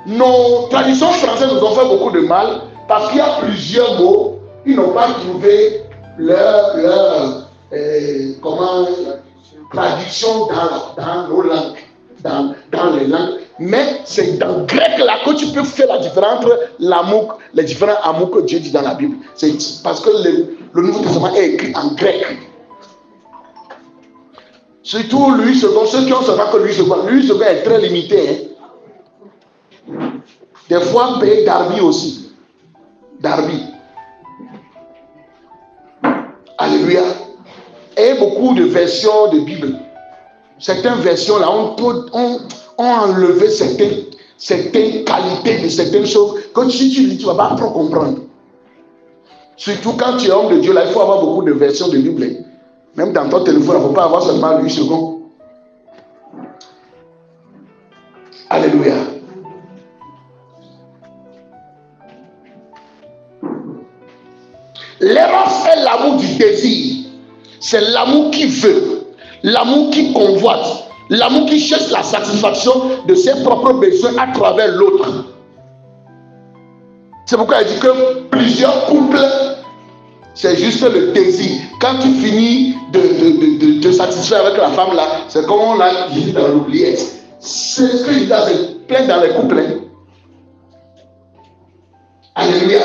Nos traditions françaises nous ont fait beaucoup de mal, parce qu'il y a plusieurs mots, ils n'ont pas trouvé leur traduction dans nos langues, dans les langues. Mais c'est dans le grec là que tu peux faire la différence entre l'amour, les différents amours que Dieu dit dans la Bible. C'est parce que le Nouveau Testament est écrit en grec. Surtout Louis II, ceux qui ont seulement que Louis II est très limité. Hein. Des fois, payer Darby aussi. Darby. Alléluia. Et beaucoup de versions de Bible. Certaines versions là ont enlevé certaines qualités de certaines choses que si tu lis, tu ne vas pas trop comprendre. Surtout quand tu es homme de Dieu, là, il faut avoir beaucoup de versions de Bible. Même dans ton téléphone, il ne faut pas avoir seulement 8 secondes. Alléluia. L'éros est l'amour du désir. C'est l'amour qui veut, l'amour qui convoite, l'amour qui cherche la satisfaction de ses propres besoins à travers l'autre. C'est pourquoi il dit que plusieurs couples, c'est juste le désir. Quand tu finis de te satisfaire avec la femme là, c'est comme on l'a dit dans l'oubliette. C'est ce que je dis là, c'est plein dans les couples. Alléluia.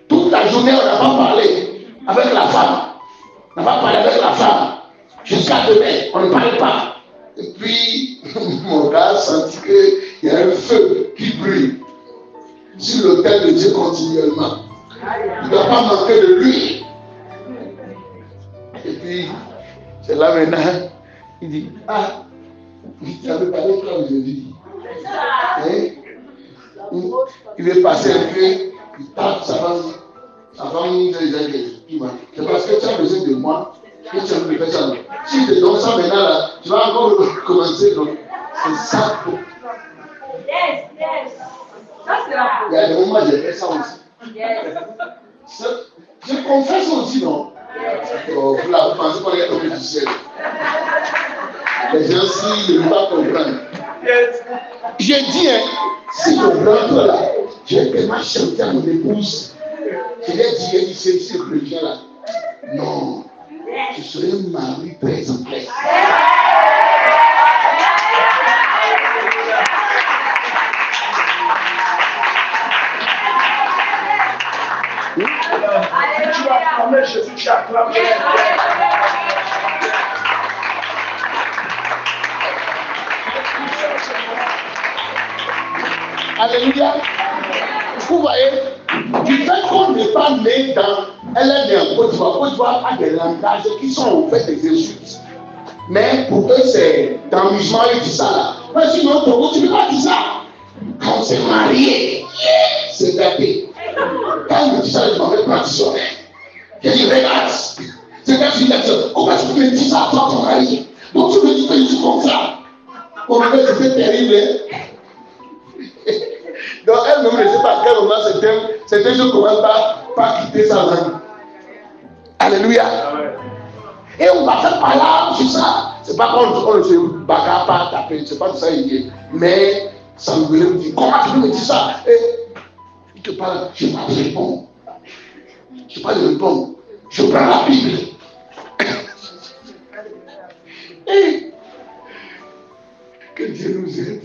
Toute la journée, on n'a pas parlé avec la femme. On n'a pas parlé avec la femme. Jusqu'à demain, on ne parle pas. Et puis, mon gars sentit qu'il y a un feu qui brûle sur l'autel de Dieu continuellement. Il ne doit pas manquer de lui. Et puis, c'est là maintenant, il dit, ah, tu avais parlé comme je dis. Il veut passer un peu, il tape sa femme, il dit, c'est parce que tu as besoin de moi que tu as besoin de faire ça. Si tu te donnes ça maintenant, là, tu vas encore recommencer. C'est ça. Yes. Ça, c'est la il y a des moments où j'ai fait ça aussi. Je confesse aussi, non? Oh, vous pensez qu'on est tombé du ciel. Les gens, s'ils ne veulent pas comprendre. J'ai dit, hein, si je rentre là, J'ai tellement chanté à mon épouse. Je lui ai dit, elle dit, c'est ici le chrétien là. Non, je serai un mari très exemplaire. Tu vas acclamer Jésus, tu acclames Jésus. Alléluia. Vous voyez, du fait qu'on n'est pas né dans. Elle est née en Côte d'Ivoire. Côte d'Ivoire a des langages qui sont en fait des insultes. Mais pour eux, c'est d'amusement, ils disent ça là. Mais sinon, pourquoi tu ne peux pas dire ça? Quand on s'est marié, c'est gâté. Quand on me dit ça, je m'en vais pas sonner. Je dis, regarde, c'est quand tu dis ça, comment tu peux me dire ça à toi, ton mari? Donc tu me dis que je suis comme ça. Au fait, c'était terrible. Donc elle-même ne sait pas à quel moment c'était je ne commence pas quitter sa langue. Alléluia. Et on va faire par là, c'est ça. C'est pas qu'on ne se bagarre pas taper, c'est pas de ça il est. Mais ça me dit, comment tu peux me dire ça? Et il te parle, je n'ai pas de réponse. Je n'ai pas de réponse. Je prends la Bible. Et que Dieu nous aide.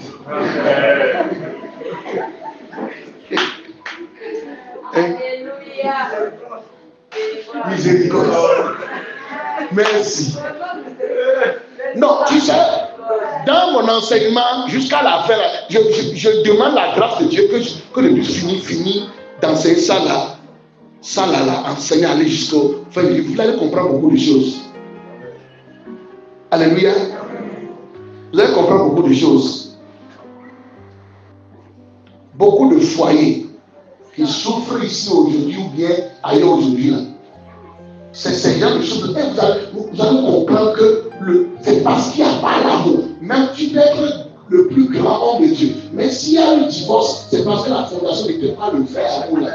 Alléluia. Miséricorde. Merci. Non, tu sais, dans mon enseignement, jusqu'à la fin, je demande la grâce de Dieu que je puisse finir d'enseigner ça là, enseigner, aller jusqu'au fin du livre. Vous allez comprendre beaucoup de choses. Alléluia. Vous allez comprendre beaucoup de choses. Beaucoup de foyers qui souffrent ici aujourd'hui ou bien ailleurs aujourd'hui là. C'est ce genre de choses. Vous allez comprendre que c'est parce qu'il n'y a pas l'amour. Même tu peux être le plus grand homme de Dieu. Mais s'il y a un divorce, c'est parce que la fondation n'était pas le vrai amour là.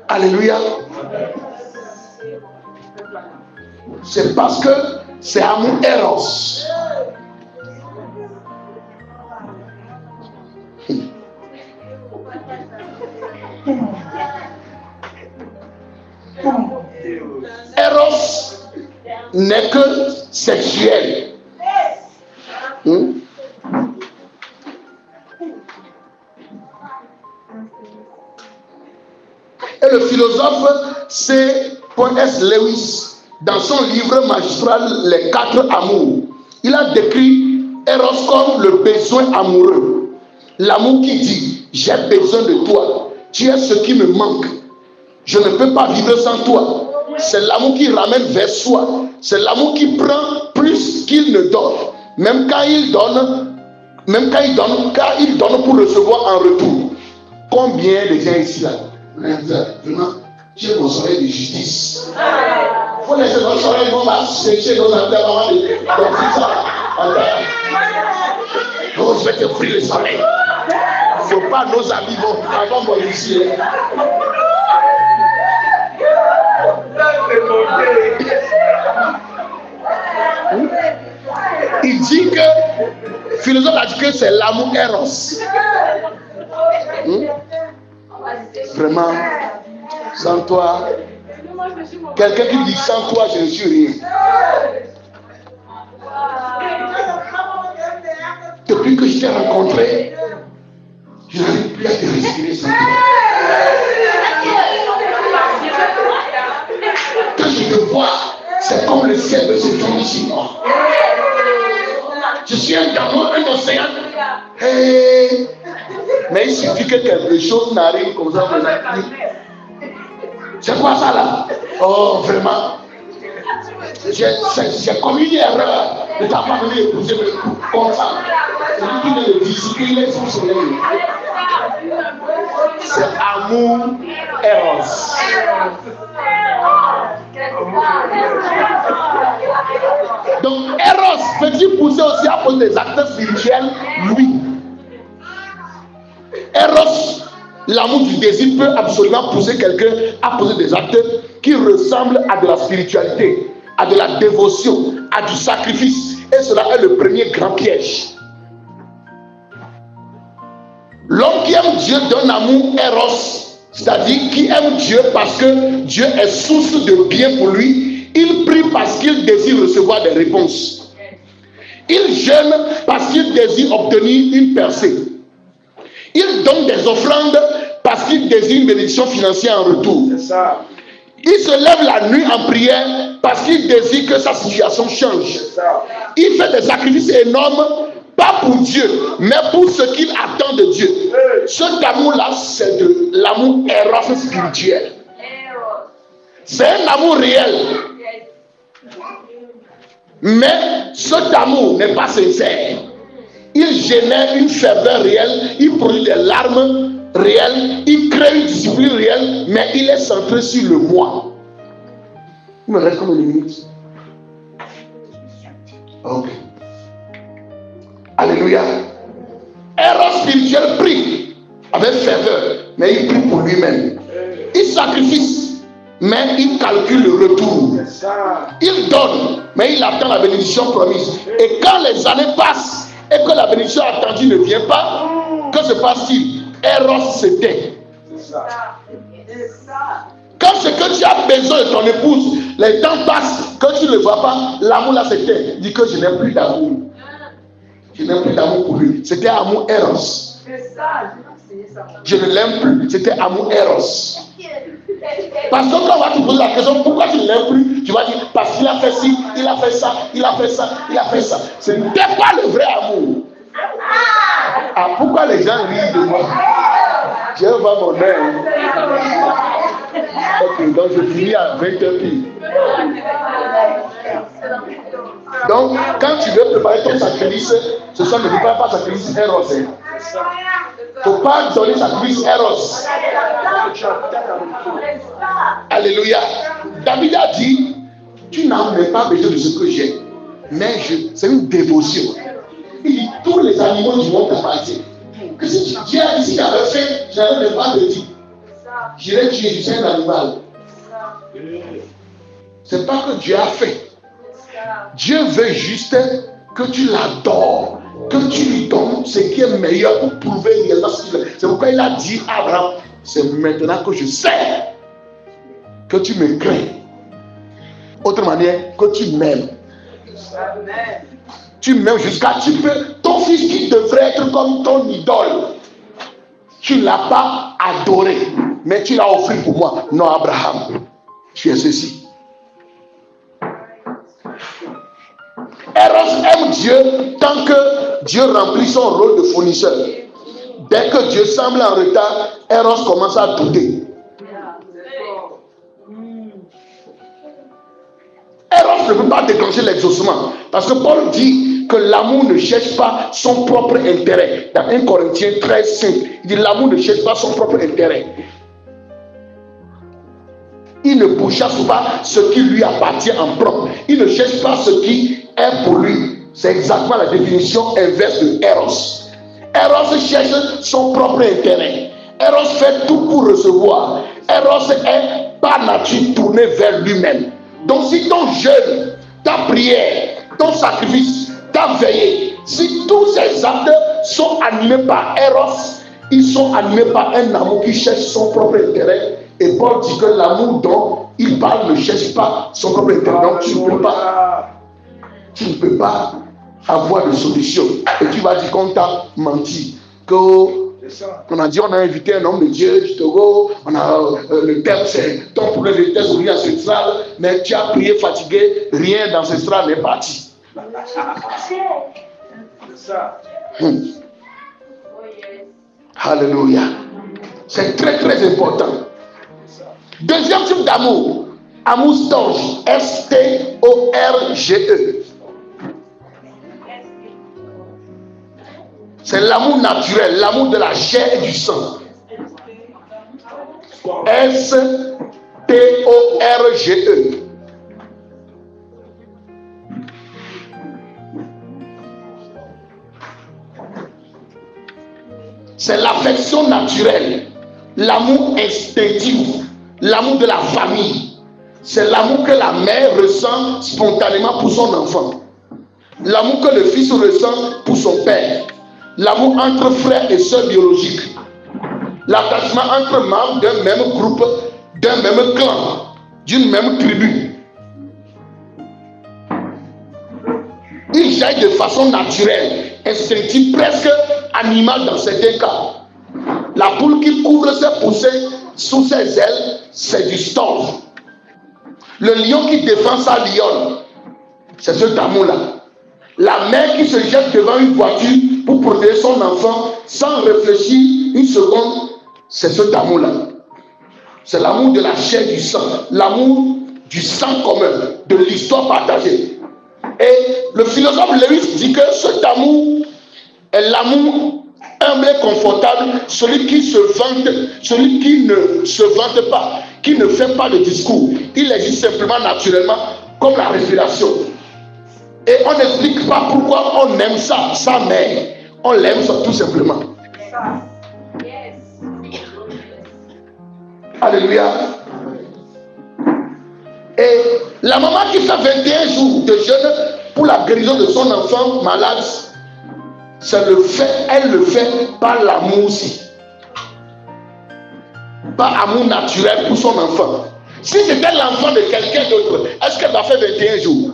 Alléluia. C'est parce que c'est amour Eros. Eros n'est que sexuel. Et le philosophe C.S. Lewis, dans son livre magistral Les 4 amours, il a décrit Eros comme le besoin amoureux. L'amour qui dit, j'ai besoin de toi, tu es ce qui me manque, je ne peux pas vivre sans toi. C'est l'amour qui ramène vers soi. C'est l'amour qui prend plus qu'il ne donne. Même quand il donne, car il donne pour recevoir en retour. Combien de gens ici là, vraiment, tu es mon soleil de justice. Il faut laisser nos soleils, on va sécher nos amis avant de faire ça. Oh, je vais te offrir le soleil. Il ne faut pas nos amis vont avant moi ici. Il dit que, le philosophe a dit que c'est l'amour Eros. Vraiment, sans toi, quelqu'un qui dit sans toi, je ne suis rien. Depuis que je t'ai rencontré, je n'arrive plus à te respirer sans toi. Quand je te vois, c'est comme le ciel de ce jour sur moi. Je suis un océan. Hey. Mais il suffit que quelque chose n'arrive comme ça. C'est quoi ça là? Oh, vraiment. J'ai commis une erreur de ta part de l'épouser comme ça. Celui qui ne le dit, il est son soleil. C'est amour Eros. Donc Eros peut-il pousser aussi à poser des actes spirituels? Oui. Eros, l'amour du désir peut absolument pousser quelqu'un à poser des actes qui ressemblent à de la spiritualité, à de la dévotion, à du sacrifice. Et cela est le premier grand piège. L'homme qui aime Dieu d'un amour éros, c'est-à-dire qui aime Dieu parce que Dieu est source de bien pour lui, il prie parce qu'il désire recevoir des réponses. Il jeûne parce qu'il désire obtenir une percée. Il donne des offrandes parce qu'il désire une bénédiction financière en retour. C'est ça. Il se lève la nuit en prière parce qu'il désire que sa situation change. C'est ça. Il fait des sacrifices énormes, pas pour Dieu, mais pour ce qu'il attend de Dieu. Cet amour-là, c'est de l'amour éros spirituel. C'est un amour réel. Mais cet amour n'est pas sincère. Il génère une ferveur réelle, il produit des larmes réelles, il crée une discipline réelle, mais il est centré sur le moi. Il me reste combien de minutes? Ok. Alléluia. Héros spirituel prie avec ferveur, mais il prie pour lui-même. Il sacrifie, mais il calcule le retour. Il donne, mais il attend la bénédiction promise. Et quand les années passent et que la bénédiction attendue ne vient pas, que se passe-t-il? Héros se tait. Quand ce que tu as besoin de ton épouse, les temps passent, que tu ne le vois pas, l'amour là se tait. Dis que je n'ai plus d'amour. Je n'ai plus d'amour pour lui. C'était amour Eros. Je ne l'aime plus. C'était amour Eros. Parce que quand on va te poser la question, pourquoi tu ne l'aimes plus? Tu vas dire, parce qu'il a fait ci, il a fait ça, il a fait ça, il a fait ça. Ce n'était pas le vrai amour. Ah, pourquoi les gens rient de moi? Dieu va mon âme. Ok, donc je finis à 20h pile. Donc, quand tu veux préparer ton sacrifice, ce soir ne prépare pas sacrifice Eros. Il ne faut pas donner sacrifice Eros. Alléluia. David a dit, tu n'as même pas besoin de ce que j'ai, mais c'est une dévotion. Il dit, tous les animaux du monde t'appartiennent. Que si Dieu a dit, si j'avais fait, je n'avais pas de dire. J'irais tuer, je suis un animal. C'est pas que Dieu a fait. Dieu veut juste que tu l'adores, que tu lui donnes ce qui est meilleur pour prouver réellement ce qu'il est. C'est pourquoi il a dit à Abraham, c'est maintenant que je sais que tu me crains. Autre manière, que tu m'aimes. Tu m'aimes jusqu'à tu peux. Ton fils qui devrait être comme ton idole, tu ne l'as pas adoré, mais tu l'as offert pour moi. Non, Abraham, tu es ceci. Eros aime Dieu tant que Dieu remplit son rôle de fournisseur. Dès que Dieu semble en retard, Eros commence à douter. Eros ne peut pas déclencher l'exaucement. Parce que Paul dit que l'amour ne cherche pas son propre intérêt. Dans 1 Corinthiens 13, 5, il dit l'amour ne cherche pas son propre intérêt. Il ne pourchasse pas ce qui lui appartient en propre. Il ne cherche pas ce qui est pour lui. C'est exactement la définition inverse de Eros. Eros cherche son propre intérêt. Eros fait tout pour recevoir. Eros est par nature tourné vers lui-même. Donc si ton jeûne, ta prière, ton sacrifice, ta veillée, si tous ces actes sont animés par Eros, ils sont animés par un amour qui cherche son propre intérêt. Et Paul dit que l'amour dont il parle ne cherche pas son propre intérêt. Donc tu ne peux pas avoir de solution. Et tu vas dire qu'on t'a menti. On a dit on a invité un homme de Dieu du Togo. On a le thème c'est ton problème de thèse ou ancestral. Mais tu as prié fatigué. Rien d'ancestral n'est parti. C'est ça. Alléluia. C'est très très important. Deuxième type d'amour, amour storge, S-T-O-R-G-E. C'est l'amour naturel, l'amour de la chair et du sang. S-T-O-R-G-E. C'est l'affection naturelle, l'amour instinctif. L'amour de la famille, c'est l'amour que la mère ressent spontanément pour son enfant. L'amour que le fils ressent pour son père. L'amour entre frères et sœurs biologiques. L'attachement entre membres d'un même groupe, d'un même clan, d'une même tribu. Il jaillit de façon naturelle, instinctive, presque animale dans certains cas. La poule qui couvre ses poussées sous ses ailes, c'est du storge. Le lion qui défend sa lionne, c'est ce amour-là. La mère qui se jette devant une voiture pour protéger son enfant sans réfléchir une seconde, c'est ce amour-là. C'est l'amour de la chair du sang, l'amour du sang commun, de l'histoire partagée. Et le philosophe Lewis dit que cet amour est l'amour humble et confortable, celui qui se vante, celui qui ne se vante pas, qui ne fait pas de discours. Il existe simplement naturellement comme la respiration. Et on n'explique pas pourquoi on aime ça, sa mère. On l'aime ça tout simplement. Alléluia. Et la maman qui fait 21 jours de jeûne pour la guérison de son enfant malade, elle le fait par l'amour aussi. Par amour naturel pour son enfant. Si c'était l'enfant de quelqu'un d'autre, est-ce qu'elle va faire 21 jours?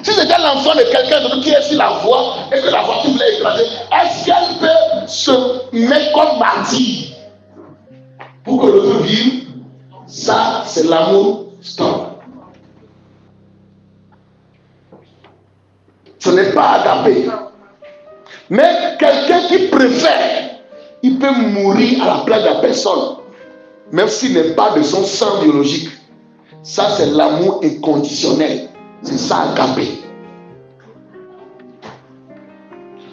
Si c'était l'enfant de quelqu'un d'autre qui est sur la voie et que la voiture voulait écraser, est-ce qu'elle peut se mettre comme martyr pour que l'autre vive? Ça, c'est l'amour stop. Ce n'est pas agapé. Mais quelqu'un qui préfère, il peut mourir à la place de la personne, même s'il n'est pas de son sang biologique. Ça, c'est l'amour inconditionnel. C'est ça, agapé.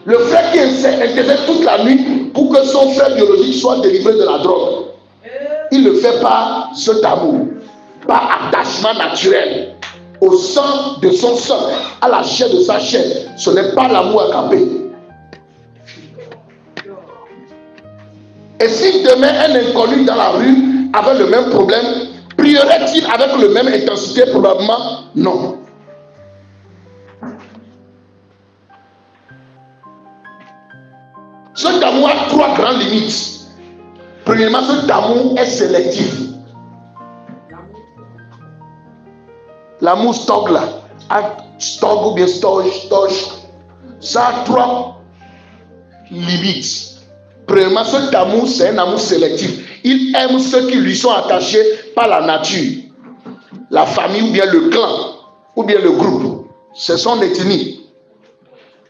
Le frère qui intercède toute la nuit pour que son frère biologique soit délivré de la drogue, il le fait par cet amour, par attachement naturel au sang de son sang, à la chair de sa chair. Ce n'est pas l'amour agapé. Et si demain un inconnu dans la rue avait le même problème, prierait-il avec la même intensité? Probablement non. Cet amour a 3 grandes limites. Premièrement, cet amour est sélectif. L'amour stock là, stock ou bien storage, ça a 3 limites. Premièrement, cet amour, c'est un amour sélectif. Il aime ceux qui lui sont attachés par la nature, la famille ou bien le clan, ou bien le groupe. C'est son ethnie.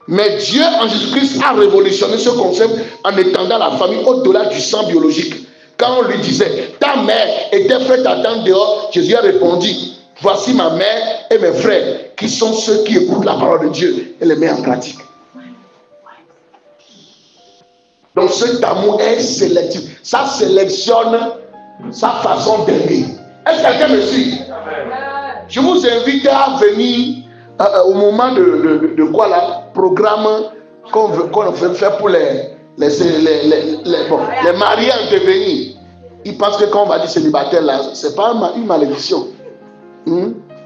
Mais Dieu en Jésus-Christ a révolutionné ce concept en étendant la famille au-delà du sang biologique. Quand on lui disait, ta mère et tes frères t'attendent dehors, Jésus a répondu, voici ma mère et mes frères, qui sont ceux qui écoutent la parole de Dieu et les mettent en pratique. Donc cet amour est sélectif. Ça sélectionne sa façon d'aimer. Est-ce que quelqu'un me suit? Je vous invite à venir au moment de quoi là, programme qu'on veut faire pour les mariés en devenir. Ils pensent que quand on va dire célibataire là, c'est pas une malédiction.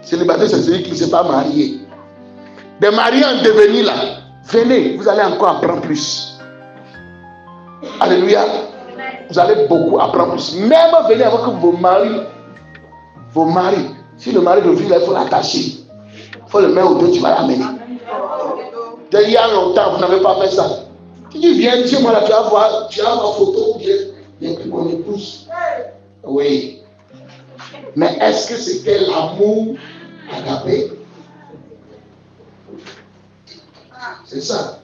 Célibataire, c'est celui qui ne s'est pas marié. Des mariés en devenir là, venez, vous allez encore apprendre plus. Alléluia. Vous allez beaucoup apprendre plus. Même venez avec vos maris. Vos maris. Si le mari refuse, il faut l'attacher. Il faut le mettre au dos, tu vas l'amener. Il y a longtemps, vous n'avez pas fait ça. Tu dis, viens, dis-moi là, tu vas voir photo, viens que mon épouse. Oui. Mais est-ce que c'était l'amour agapé? C'est ça.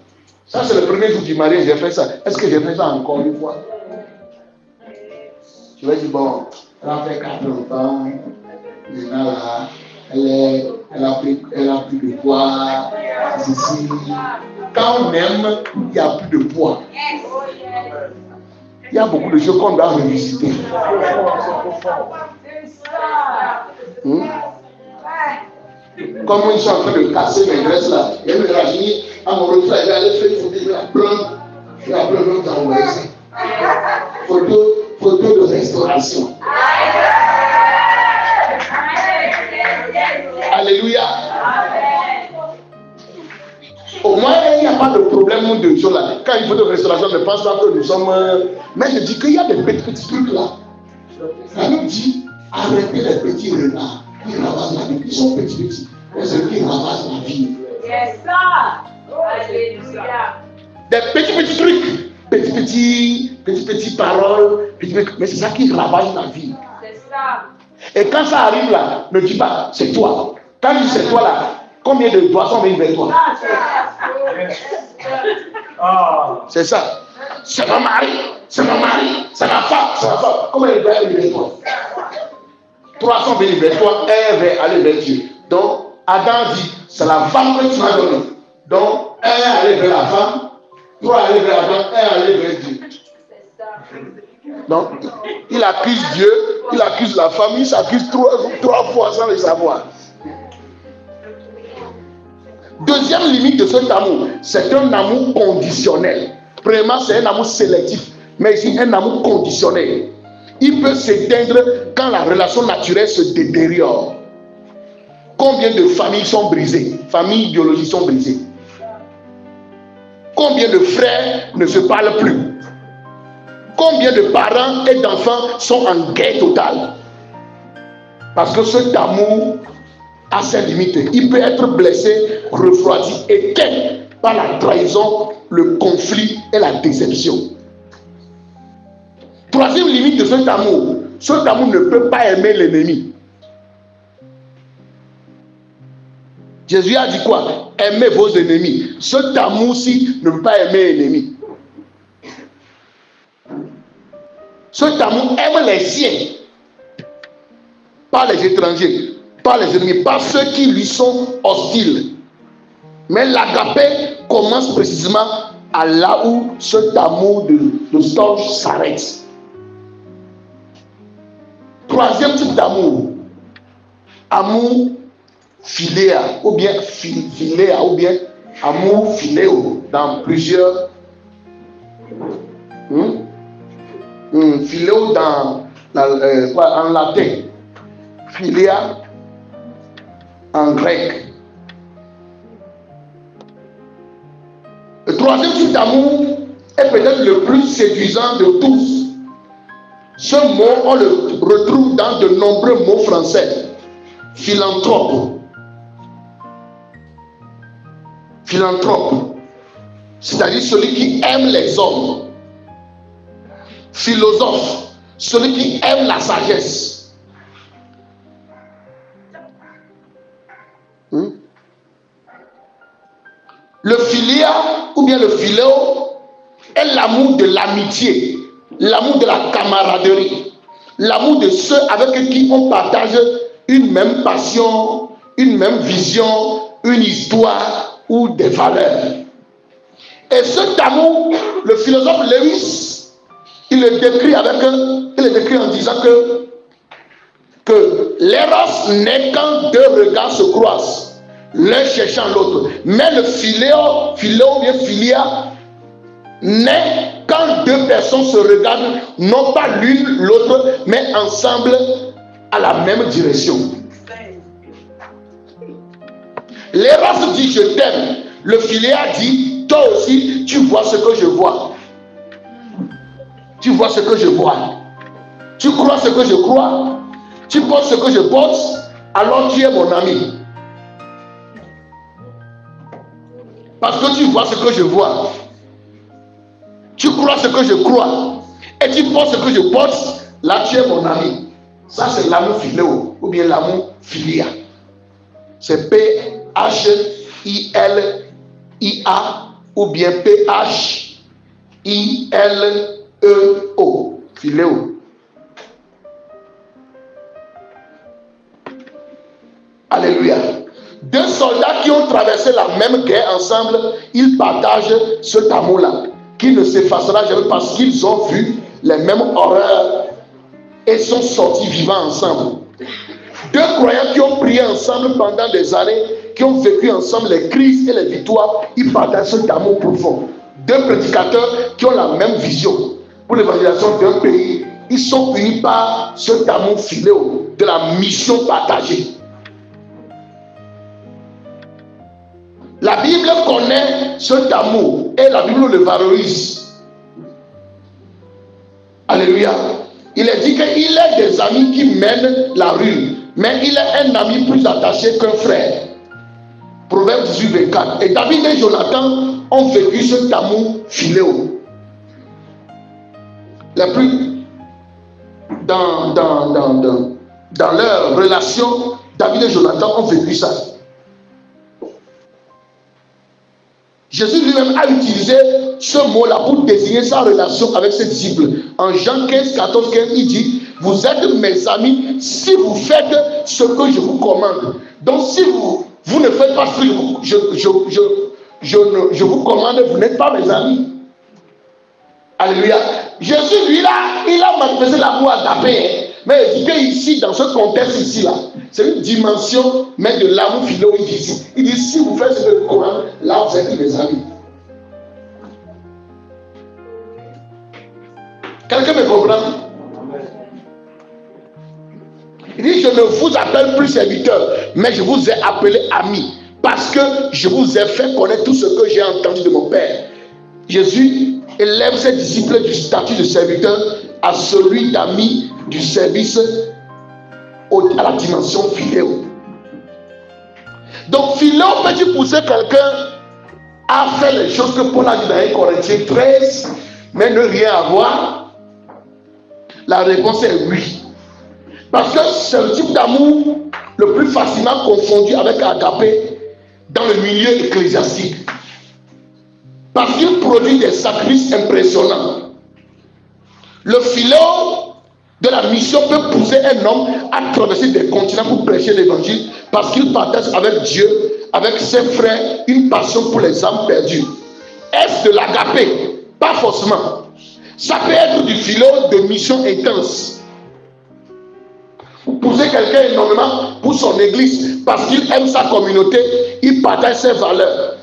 Ça, c'est le premier jour du mariage, j'ai fait ça. Est-ce que j'ai fait ça encore une fois? Je vais dire, bon, elle a fait 40 ans, maintenant là, elle a pris de poids, ici. Quand on aime, il n'y a plus de poids. Il y a beaucoup de choses qu'on doit revisiter. Comme ils sont en train de casser mes graisses là, et me réagir à mon retour, elle va aller faire une photo, je vais apprendre dans mon essai. Photo de restauration. Alléluia. Au moins, il n'y a pas de problème de choses là. Quand il faut de restauration, ne pense pas que nous sommes. Mais je dis qu'il y a des petits trucs là. Ça nous dit arrêtez les petits regards qui ravassent la vie. Ils sont petits. Mais ceux qui ravassent la vie. C'est ça. Alléluia. Des petits trucs. Petits paroles. Mais c'est ça qui ravage la vie. C'est ça. Et quand ça arrive là, ne dis pas c'est toi. Quand tu dis c'est toi là, combien de poissons viennent vers toi? C'est ça. C'est ma mari, c'est ma femme, c'est ma femme. Comment il va aller vers toi? 300 viennent vers toi, un va aller vers Dieu. Donc, Adam dit, c'est la femme que tu m'as donnée. Donc, un aller vers la femme, 3 aller vers Adam, 1 aller vers Dieu. Donc, il accuse Dieu, il accuse la femme, il s'accuse trois fois sans le savoir. Deuxième limite de cet amour, c'est un amour conditionnel. Premièrement, c'est un amour sélectif, mais ici, un amour conditionnel. Il peut s'éteindre quand la relation naturelle se détériore. Combien de familles sont brisées? Familles biologiques sont brisées. Combien de frères ne se parlent plus? Combien de parents et d'enfants sont en guerre totale? Parce que cet amour a ses limites. Il peut être blessé, refroidi, éteint par la trahison, le conflit et la déception. Troisième limite de cet amour ne peut pas aimer l'ennemi. Jésus a dit quoi? Aimez vos ennemis. Cet amour-ci ne peut pas aimer l'ennemi. Cet amour aime les siens, pas les étrangers, pas les ennemis, pas ceux qui lui sont hostiles. Mais l'agapé commence précisément à là où cet amour de storge s'arrête. Troisième type d'amour, amour philéa, ou bien philéa, ou bien amour philéo, dans plusieurs. Philéo en latin, philéa en grec. Le troisième type d'amour est peut-être le plus séduisant de tous. Ce mot, on le retrouve dans de nombreux mots français. Philanthrope. Philanthrope, c'est-à-dire celui qui aime les hommes. Philosophe, celui qui aime la sagesse. Le philia ou bien le philéo est l'amour de l'amitié, l'amour de la camaraderie, l'amour de ceux avec qui on partage une même passion, une même vision, une histoire ou des valeurs. Et cet amour, le philosophe Lewis, il le décrit en disant que l'éros n'est quand deux regards se croisent, l'un cherchant l'autre. Mais le philéo bien philia, n'est quand deux personnes se regardent, non pas l'une l'autre, mais ensemble à la même direction. L'éros dit je t'aime. Le philéa dit toi aussi tu vois ce que je vois. Tu vois ce que je vois. Tu crois ce que je crois. Tu portes ce que je porte. Alors tu es mon ami. Parce que tu vois ce que je vois. Tu crois ce que je crois. Et tu portes ce que je porte. Là tu es mon ami. Ça c'est l'amour philéo. Ou bien l'amour philia. C'est P-H-I-L-I-A. Ou bien P-H-I-L-E-O. Philéo. Alléluia. Deux soldats qui ont traversé la même guerre ensemble, ils partagent cet amour-là, qui ne s'effacera jamais parce qu'ils ont vu les mêmes horreurs et sont sortis vivants ensemble. Deux croyants qui ont prié ensemble pendant des années, qui ont vécu ensemble les crises et les victoires, ils partagent cet amour profond. Deux prédicateurs qui ont la même vision pour l'évangélisation d'un pays, ils sont unis par cet amour philéo de la mission partagée. La Bible Bible connaît cet amour et la Bible le valorise. Alléluia. Il est dit qu'il est des amis qui mènent la ruine, mais il est un ami plus attaché qu'un frère. Proverbe 18, 24. Et David et Jonathan ont vécu cet amour philéo. Les plus dans leur relation, David et Jonathan ont vécu ça. Jésus lui-même a utilisé ce mot-là pour désigner sa relation avec ses disciples. En Jean 15, 14, 15, il dit: vous êtes mes amis si vous faites ce que je vous commande. Donc si vous ne faites pas ce que je vous commande, vous n'êtes pas mes amis. Alléluia. Jésus, lui, là, il a manifesté l'amour agapé. Mais il dit qu'ici, dans ce contexte ici-là, c'est une dimension, mais de l'amour philo. Il dit, si vous faites ce que je vous commande, là, vous êtes mes amis. Quelqu'un me comprend? Il dit, je ne vous appelle plus serviteur, mais je vous ai appelé ami, parce que je vous ai fait connaître tout ce que j'ai entendu de mon Père. Jésus élève ses disciples du statut de serviteur à celui d'ami du service à la dimension philéo. Donc philéo peut-il pousser quelqu'un à faire les choses que Paul a dit dans 1 Corinthiens 13, mais ne rien avoir? La réponse est oui. Parce que c'est le type d'amour le plus facilement confondu avec agapé dans le milieu ecclésiastique. Parce qu'il produit des sacrifices impressionnants. Le filéo de la mission peut pousser un homme à traverser des continents pour prêcher l'évangile parce qu'il partage avec Dieu, avec ses frères, une passion pour les âmes perdues. Est-ce de l'agapé? Pas forcément. Ça peut être du filéo de mission intense. Vous poussez quelqu'un énormément pour son église parce qu'il aime sa communauté, il partage ses valeurs.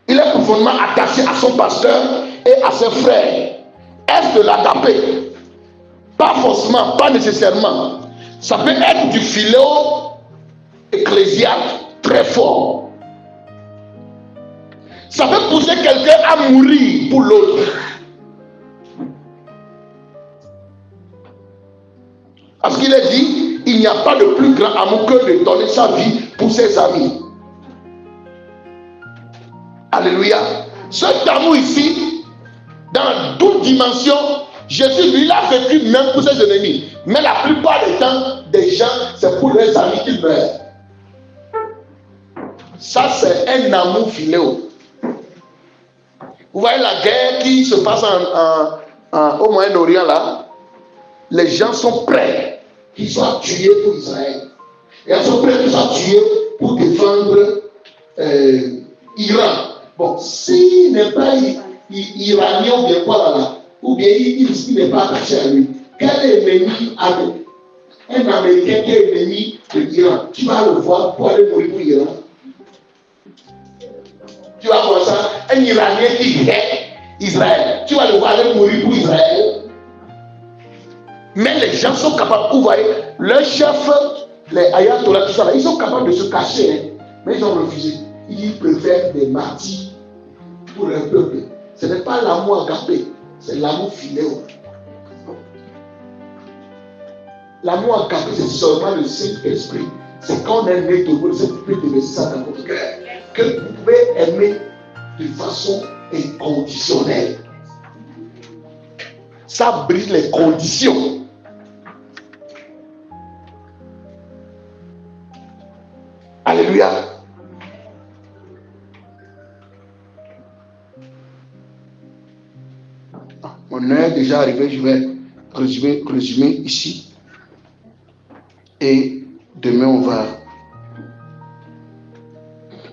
Il est profondément attaché à son pasteur et à ses frères. Est-ce de l'agapé? Pas forcément, pas nécessairement. Ça peut être du filéo ecclésiaque très fort. Ça peut pousser quelqu'un à mourir pour l'autre. Parce qu'il est dit, il n'y a pas de plus grand amour que de donner sa vie pour ses amis. Alléluia. Cet amour ici, dans toute dimension, Jésus lui l'a vécu même pour ses ennemis. Mais la plupart des temps, des gens, c'est pour leurs amis qu'ils meurent. Ça, c'est un amour philéo. Vous voyez la guerre qui se passe au Moyen-Orient là. Les gens sont prêts qu'ils soient tués pour Israël. Et ils sont prêts qu'ils soient tués pour défendre Iran. Bon, s'il n'est pas iranien ou bien quoi là, ou bien il n'est pas attaché à lui, quel ennemi avec un Américain qui est ennemi de l'Iran, tu vas le voir pour aller mourir pour l'Iran. Tu vas voir ça, un Iranien qui est Israël, tu vas le voir aller mourir pour Israël. Mais les gens sont capables, vous voyez, leurs chefs, les ayatollahs, tout ça là, ils sont capables de se cacher, hein, mais ils ont refusé. Ils préfèrent des martyrs pour leur peuple. Ce n'est pas l'amour agapé, c'est l'amour philéo. L'amour agapé, c'est seulement le Saint-Esprit. C'est quand on est né de vous, le Saint-Esprit de ça dans votre cœur, que vous pouvez aimer de façon inconditionnelle. Ça brise les conditions. Alléluia. On est déjà arrivé, je vais résumer ici. Et demain on va.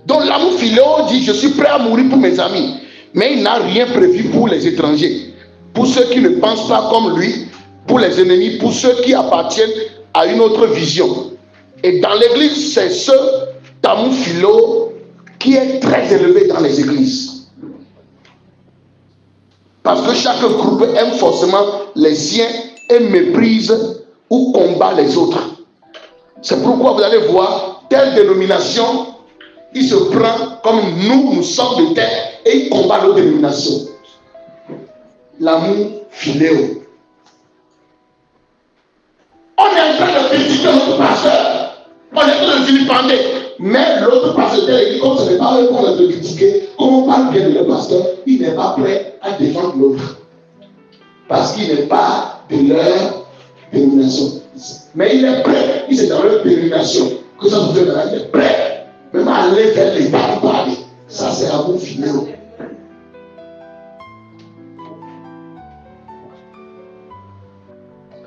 Donc l'amour philéo dit, je suis prêt à mourir pour mes amis. Mais il n'a rien prévu pour les étrangers. Pour ceux qui ne pensent pas comme lui, pour les ennemis, pour ceux qui appartiennent à une autre vision. Et dans l'église, c'est ce amour philo qui est très élevé dans les églises. Parce que chaque groupe aime forcément les siens et méprise ou combat les autres. C'est pourquoi vous allez voir telle dénomination, il se prend comme nous sommes de terre et il combat notre dénomination. L'amour filéo. On est en train de critiquer notre pasteur. On est en train de vilipender. Mais l'autre pasteur, il dit comme ce n'est pas eux qu'on a de critiquer, comme on parle bien de leur pasteur, il n'est pas prêt à défendre l'autre. Parce qu'il n'est pas de leur dénomination. Mais il est prêt. Il est dans leur dénomination. Que ça vous fait là, il est prêt. Même à aller vers les bas pour parler. Ça, c'est amour filéo.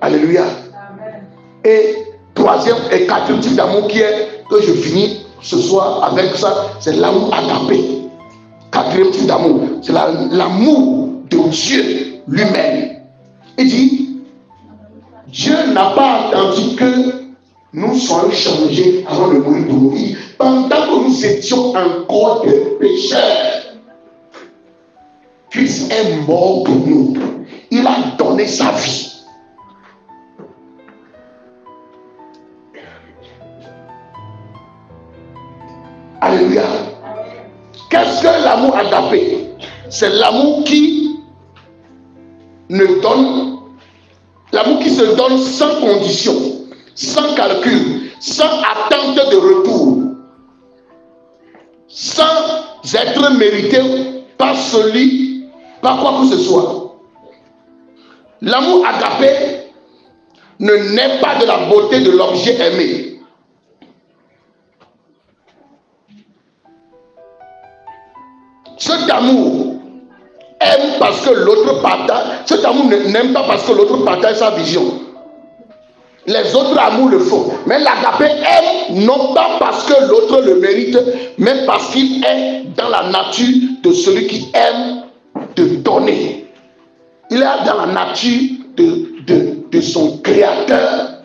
Alléluia. Amen. Et troisième et quatrième type d'amour qui est, que je finis ce soir avec ça, c'est l'amour agapé. Quatrième type d'amour, c'est l'amour de Dieu lui-même. Il dit, Dieu n'a pas attendu que nous soyons changés avant de mourir pour nous. Pendant que nous étions encore des pécheurs, Christ est mort pour nous. Il a donné sa vie. Alléluia. Qu'est-ce que l'amour agapé? C'est l'amour qui se donne sans condition, sans calcul, sans attente de retour, sans être mérité par quoi que ce soit. L'amour agapé ne naît pas de la beauté de l'objet aimé. Cet amour aime parce que l'autre partage. Cet amour n'aime pas parce que l'autre partage sa vision. Les autres amours le font. Mais l'agapé aime non pas parce que l'autre le mérite, mais parce qu'il est dans la nature de celui qui aime de donner. Il est dans la nature de son créateur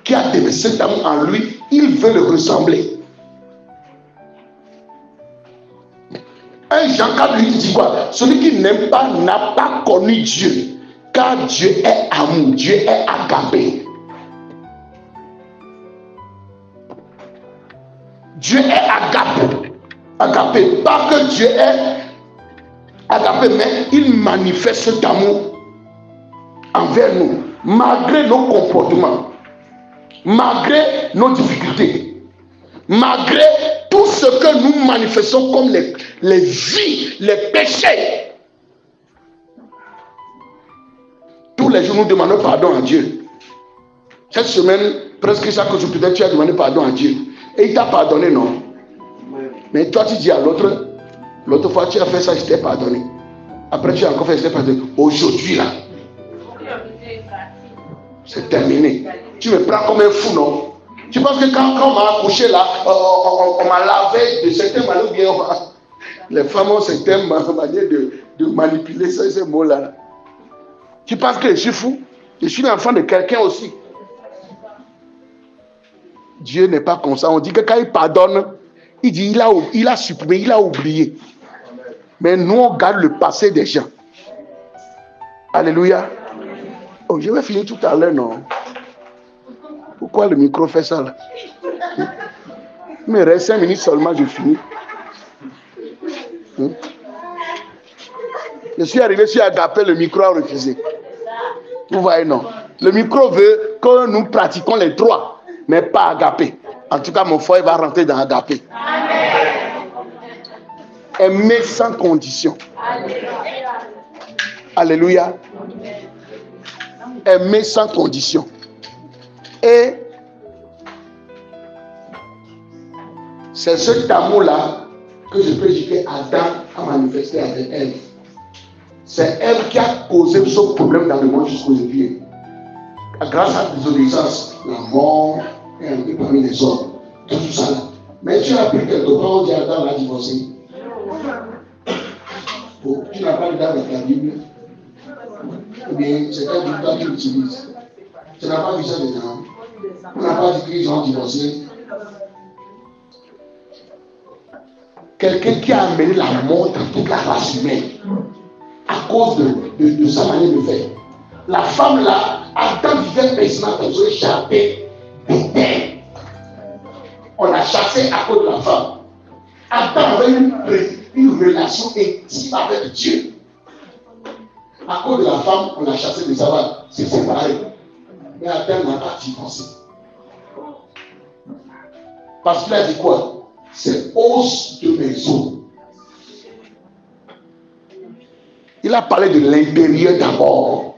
qui a déversé cet amour en lui. Il veut le ressembler. 1 Jean 4 lui dit quoi? Celui qui n'aime pas n'a pas connu Dieu, car Dieu est amour, Dieu est agapé. Dieu est agapé. Agapé, pas que Dieu est agapé, mais il manifeste cet amour envers nous, malgré nos comportements, malgré nos difficultés, malgré tout ce que nous manifestons comme les vies, les péchés. Tous les jours, nous demandons pardon à Dieu. Cette semaine, presque chaque jour, peut-être tu as demandé pardon à Dieu. Et il t'a pardonné, non? Mais toi, tu dis à l'autre fois, tu as fait ça, je t'ai pardonné. Après, tu as encore fait, je t'ai pardonné. Aujourd'hui, là, c'est terminé. Tu me prends comme un fou, non? Tu penses que quand on m'a accouché là, on m'a lavé de certaines manières, bien, les femmes ont certaines manières de manipuler ces mots-là. Tu penses que je suis fou? Je suis l'enfant de quelqu'un aussi. Dieu n'est pas comme ça. On dit que quand il pardonne, il dit il a supprimé, il a oublié. Mais nous, on garde le passé des gens. Alléluia. Oh, je vais finir tout à l'heure, non? Pourquoi le micro fait ça là? Mais reste 5 minutes seulement, je finis. Je suis arrivé sur Agapé, le micro a refusé. Vous voyez, non? Le micro veut que nous pratiquions les trois, mais pas Agapé. En tout cas, mon foyer va rentrer dans Agapé. Aimer sans condition. Alléluia. Aimer sans condition. Et c'est cet amour-là que je peux dire qu'Adam a manifesté avec Ève. C'est Ève qui a causé ce problème dans le monde jusqu'aujourd'hui. Grâce à la désobéissance, la mort est entrée parmi les hommes. Tout ça là. Mais tu as pris quelque part, on dit Adam l'a divorcé. Oh, tu n'as pas lu dans la Bible. Ou bien c'est un Bible que tu utilises. Tu n'as pas vu ça dedans. On n'a pas dit qu'ils ont divorcé. Quelqu'un qui a amené la mort dans toute la race humaine à cause de sa manière de faire. La femme là, Adam vivait paisiblement dans un jardin d'éden. On a chassé à cause de la femme. Adam avait une relation intime avec Dieu. À cause de la femme, on l'a chassé de savane. C'est séparé. Mais Adam n'a pas divorcé. Parce qu'il a dit quoi? C'est os de mes os. Il a parlé de l'intérieur d'abord,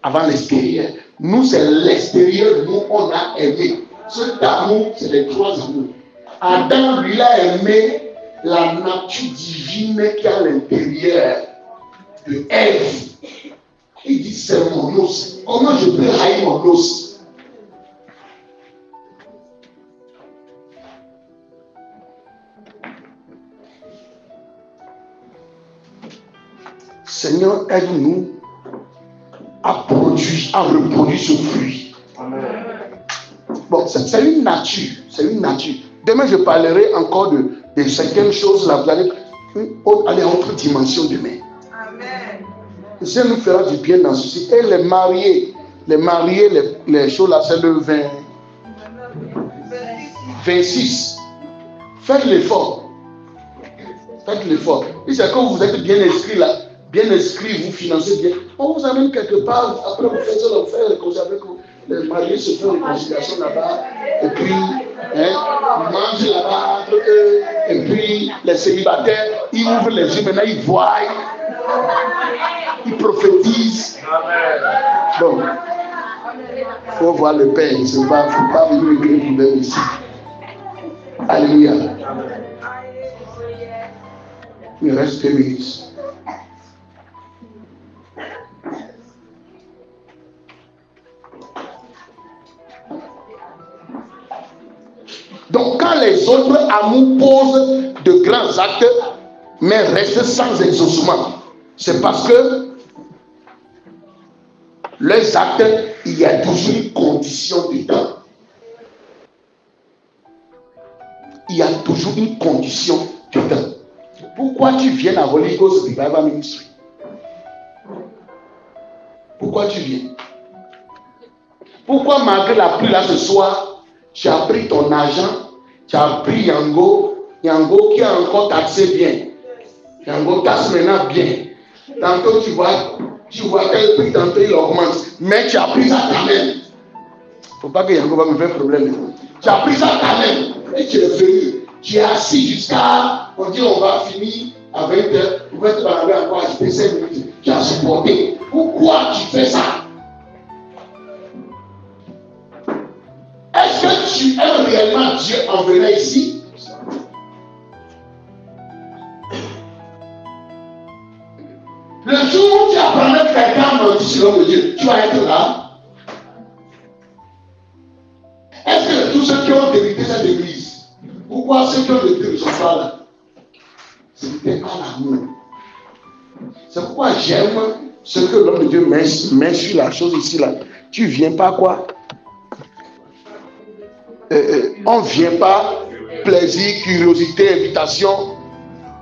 avant l'extérieur. Nous, c'est l'extérieur, nous, on a aimé. Cet amour, c'est les trois amours. Adam, lui, a aimé la nature divine qui est à l'intérieur de Ève. Il dit, c'est mon os. Comment je peux haïr mon os? Seigneur, aide-nous à reproduire ce fruit. Amen. Bon, c'est une nature. C'est une nature. Demain, je parlerai encore de certaines choses. Là, vous allez aller à autre dimension demain. Amen. Le Seigneur nous fera du bien dans ceci. Et les mariés, les choses là, c'est le 26. Faites l'effort. Faites l'effort. Et c'est quand vous êtes bien inscrit là. Bien inscrit, vous financez bien. On vous amène quelque part, après vous faites ça, vous faites réconciliation, les mariés se font réconciliation là-bas, et puis, ils mangent là-bas entre eux, et puis les célibataires, ils ouvrent les yeux, maintenant ils voient, ils prophétisent. Bon, il faut voir le Père, il ne faut pas venir créer le problème ici. Alléluia. Il reste 2 minutes. Donc, quand les autres amours posent de grands actes, mais restent sans exaucement, c'est parce que leurs actes, il y a toujours une condition dedans. Il y a toujours une condition dedans. Pourquoi tu viens à Holy Ghost Revival Ministry? Pourquoi tu viens? Pourquoi malgré la pluie là ce soir, tu as pris ton argent, tu as pris Yango qui a encore taxé bien. Yango taxe maintenant bien. Tantôt tu vois quel prix, tantôt il augmente. Mais tu as pris ça quand même. Il ne faut pas que Yango va me faire problème. Tu as pris ça quand même. Et tu es venu. Tu es assis jusqu'à, on dit on va finir à 20h. Tu vas te balader encore à 5 minutes. Tu as supporté. Pourquoi tu fais ça? Est-ce que tu aimes réellement Dieu en venant ici? Le jour où tu apprendrais quelqu'un mentir sur l'homme de Dieu, tu vas être là. Est-ce que tous ceux qui ont hérité cette église, pourquoi ceux qui ont hérité ne sont pas là? C'était pas l'amour. C'est pourquoi j'aime ce que l'homme de Dieu met sur la chose ici là. Tu viens pas quoi? On ne vient pas plaisir, curiosité, invitation,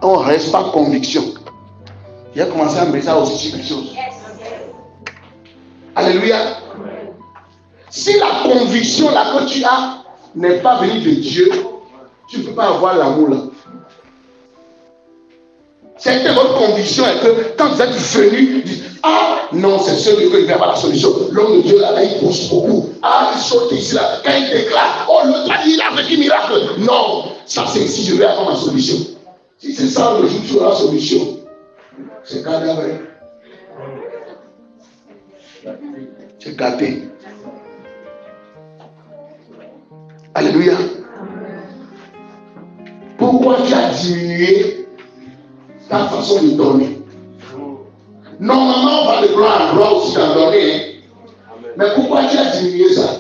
on ne reste pas conviction. Il a commencé à mettre ça aussi sur quelque chose. Alléluia. Si la conviction là que tu as n'est pas venue de Dieu, tu ne peux pas avoir l'amour là. C'était votre conviction est que quand vous êtes venu, vous dites, ah non, c'est celui qui va avoir la solution. L'homme de Dieu là, il pousse beaucoup. Ah, il saute ici là. Quand il déclare, oh l'autre là, il a fait un miracle. Non, ça c'est ici, je vais avoir ma solution. Si c'est ça le jour où tu auras la solution, c'est cadavre. C'est gâté. Alléluia. Pourquoi tu as diminué ta façon de donner? Normalement, on va le gloire à gloire aussi d'en donner. Mais pourquoi tu as diminué ça?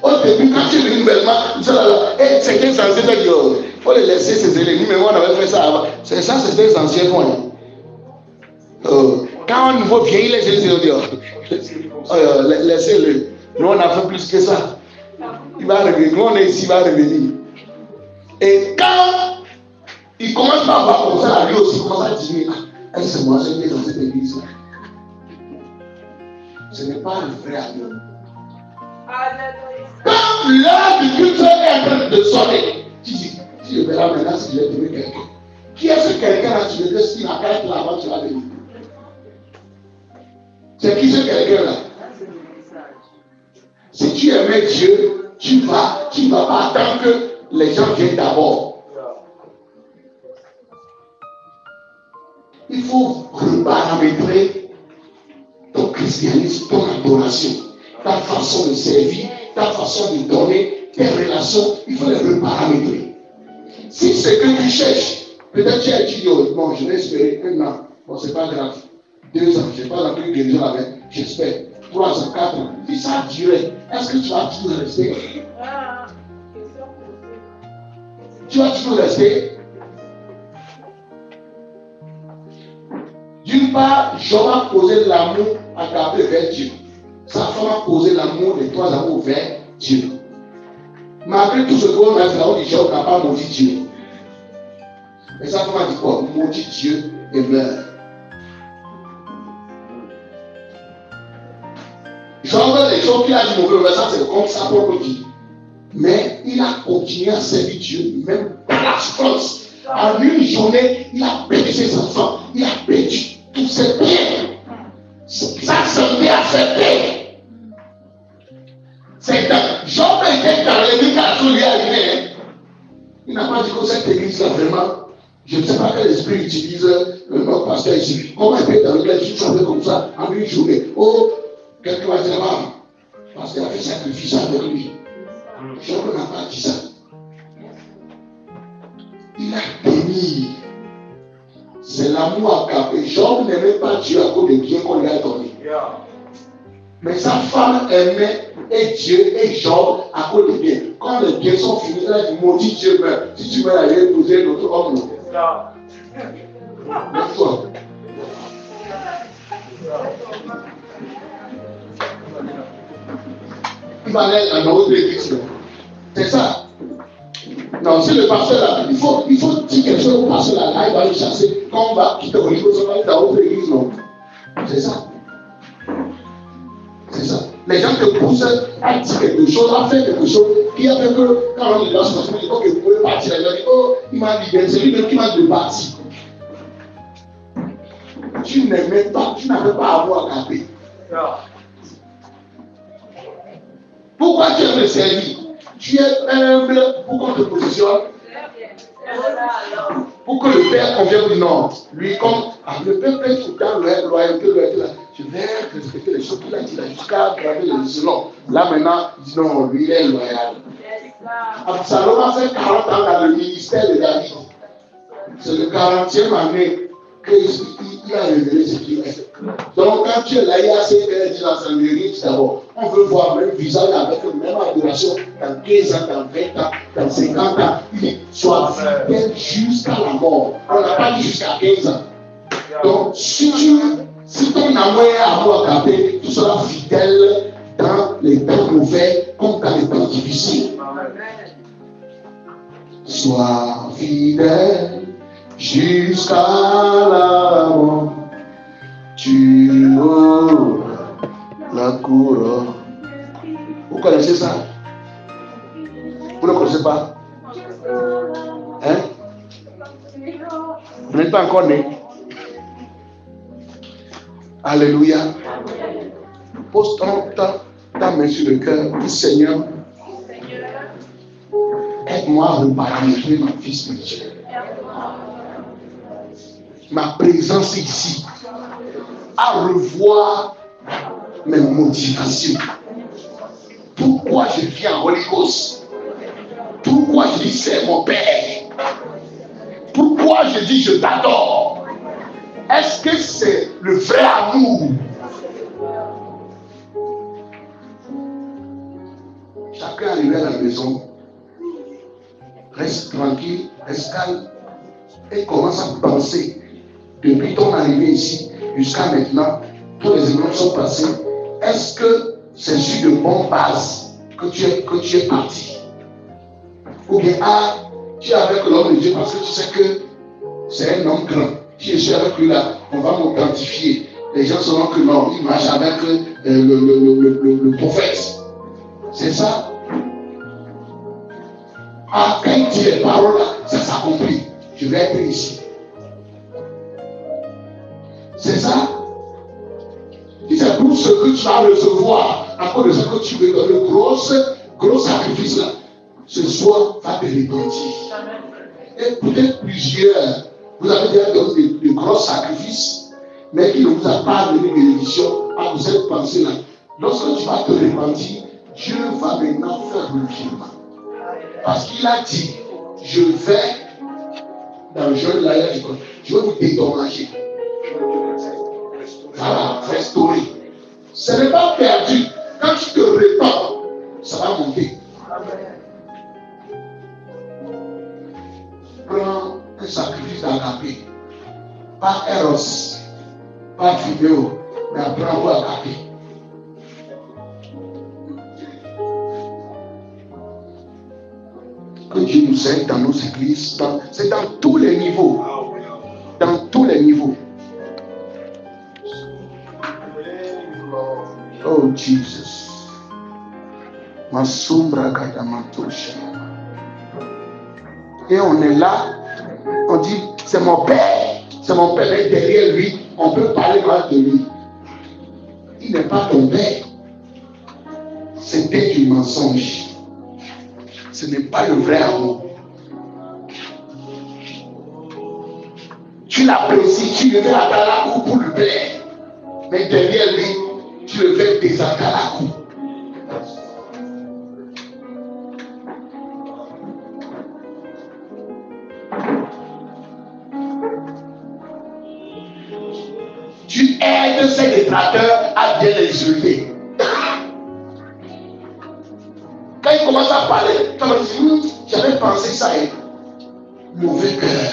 Au début, quand tu es venu nouvellement, c'est qu'ils sont censés dire, il faut les laisser ces ennemis, mais moi on avait fait ça avant. C'est ça, c'était les anciens points. Quand un nouveau vient, il laisse les dire, laissez-le. Nous on a fait plus que ça. Il va revenir. Nous on est ici, il va revenir. Et quand il commence à avoir comme ça, lui aussi commence à dire, est-ce que c'est moi qui est dans cette église? Ce n'est pas le vrai amour. Quand l'heure du culte est en train de sonner, tu dis, je vais là maintenant si je vais trouver quelqu'un. Qui est ce quelqu'un-là? Tu me dis s'il n'a pas été là-bas, tu vas venir. C'est qui ce quelqu'un-là? Si tu aimais Dieu, tu ne vas pas attendre que les gens viennent d'abord. Il faut reparamétrer ton christianisme, ton adoration, ta façon de servir, ta façon de donner, tes relations, il faut les reparamétrer. Si c'est que tu cherches, peut-être tu as dit, bon, je vais espérer 1 an, bon, c'est pas grave, 2 ans, je n'ai pas appris guérison avec, j'espère, 3 ans, 4 ans, si ça durait, est-ce que tu vas toujours rester? Tu vas toujours rester? D'une part, Job a posé l'amour à Gabriel vers Dieu. Sa femme a posé l'amour des 3 amours vers Dieu. Malgré tout ce qu'on a fait, on dit Job n'a pas maudit Dieu. Mais sa femme a dit quoi? Maudit Dieu et meurt. Job, les choses qu'il a dit mauvais, ça c'est comme sa propre vie. Mais il a continué à servir Dieu, même par la souffrance. En une journée, il a perdu ses enfants, il a perdu tous ses biens. Sa santé a fait paix. C'est que Job était dans l'église quand tout lui est arrivé. Il n'a pas dit que cette église-là, vraiment, je ne sais pas quel esprit utilise notre pasteur ici. Comment il peut être dans l'église, tu savais comme ça, en une journée? Oh, quelqu'un va dire, parce qu'il a fait sacrifice avec lui. Job n'a pas dit ça. Il a béni. C'est l'amour agapé. Job n'aimait pas Dieu à cause des biens qu'on lui a donnés. Mais sa femme aimait et Dieu et Job à cause des biens. Quand les biens sont finis, elle a dit maudit Dieu meurt. Si tu veux aller épouser notre homme, non. Lève-toi. Il va aller à notre église. C'est ça. Non, c'est le pasteur là. Il faut dire quelque chose au pasteur là. Il va le chasser. Quand on va quitter au niveau, on va aller dans notre église, non. C'est ça. C'est ça. Les gens te poussent à dire quelque chose, à faire quelque chose, qui a fait que quand on est dans ce moment, il faut que vous pouvez partir. Les gens disent, oh, il m'a libéré, c'est lui-même qui m'a de partir. Tu n'aimais pas, tu n'avais pas à avoir gardé. Pourquoi tu aimes le servir? Tu es humble pour qu'on te positionne. Pour que le Père convienne du Nord. Lui, comme le Père est tout dans le loyauté, je vais respecter les choses qu'il a dit là, jusqu'à graver les échelons. Là maintenant, il dit non, lui il est loyal. Absalom a fait 40 ans dans le ministère de David. C'est le 40e année qu'il a révélé ce qu'il est. Donc quand tu es là, il y a ce qu'elle dit là, ça mérite d'abord. On veut voir le même visage avec la même adoration dans 15 ans, dans 20 ans, dans 50 ans. Il dit, sois fidèle jusqu'à la mort. On n'a pas dit jusqu'à 15 ans. Donc si ton amour est à avoir gardé, tu seras fidèle dans les temps mauvais comme dans les temps difficiles. Sois fidèle jusqu'à la mort. Tu auras la couronne. Vous connaissez ça? Vous ne connaissez pas? Hein? Vous n'êtes pas encore né? Alléluia. Pose ta main sur le cœur. Dis Seigneur, aide-moi à reparamétrer ma vie spirituelle. Ma présence ici. À revoir mes motivations. Pourquoi je viens en Holy Ghost? Pourquoi je dis c'est mon Père? Pourquoi je dis je t'adore? Est-ce que c'est le vrai amour? Chacun arrivé à la maison, reste tranquille, reste calme et commence à penser. Depuis ton arrivée ici jusqu'à maintenant, tous les événements sont passés. Est-ce que c'est sur de bonnes bases que tu es parti? Ou bien, tu es avec l'homme de Dieu parce que tu sais que c'est un homme grand. Si je suis avec lui là, on va m'identifier. Les gens sauront que non, il marche avec le prophète. C'est ça. Quand il dit les paroles là, ça s'accomplit. Je vais être ici. C'est ça. Si c'est pour ce que tu vas recevoir, à cause de ce que tu veux donner, gros sacrifice là, ce soir va te repentir. Et peut-être plusieurs, vous avez déjà donné de gros sacrifices, mais qui ne vous a pas donné de bénédiction à vous cette pensée là. Lorsque tu vas te repentir, Dieu va maintenant faire le virement. Parce qu'il a dit, je vais, dans le jeu de la je vais vous dédommager. Voilà, restaurer. Ce n'est pas perdu. Quand tu te repens, ça va monter. Prends un sacrifice d'agapé. Pas Eros, pas Fidéo, mais apprends à agapé. Que Dieu nous aide dans nos églises, c'est dans tous les niveaux. Dans tous les niveaux. Oh Jesus. Ma sombra gadamatosha. Et on est là, on dit, c'est mon père, mais derrière lui, on peut parler mal de lui. Il n'est pas ton père. C'était du mensonge. Ce n'est pas le vrai amour. Tu l'apprécies, tu le fais à la cour pour le plaire. Mais derrière lui, tu le fais désatter à la cour. Tu aides ces détracteurs à bien les élever. Quand il commence à parler, tu vas dire, j'avais pensé ça, mauvais cœur.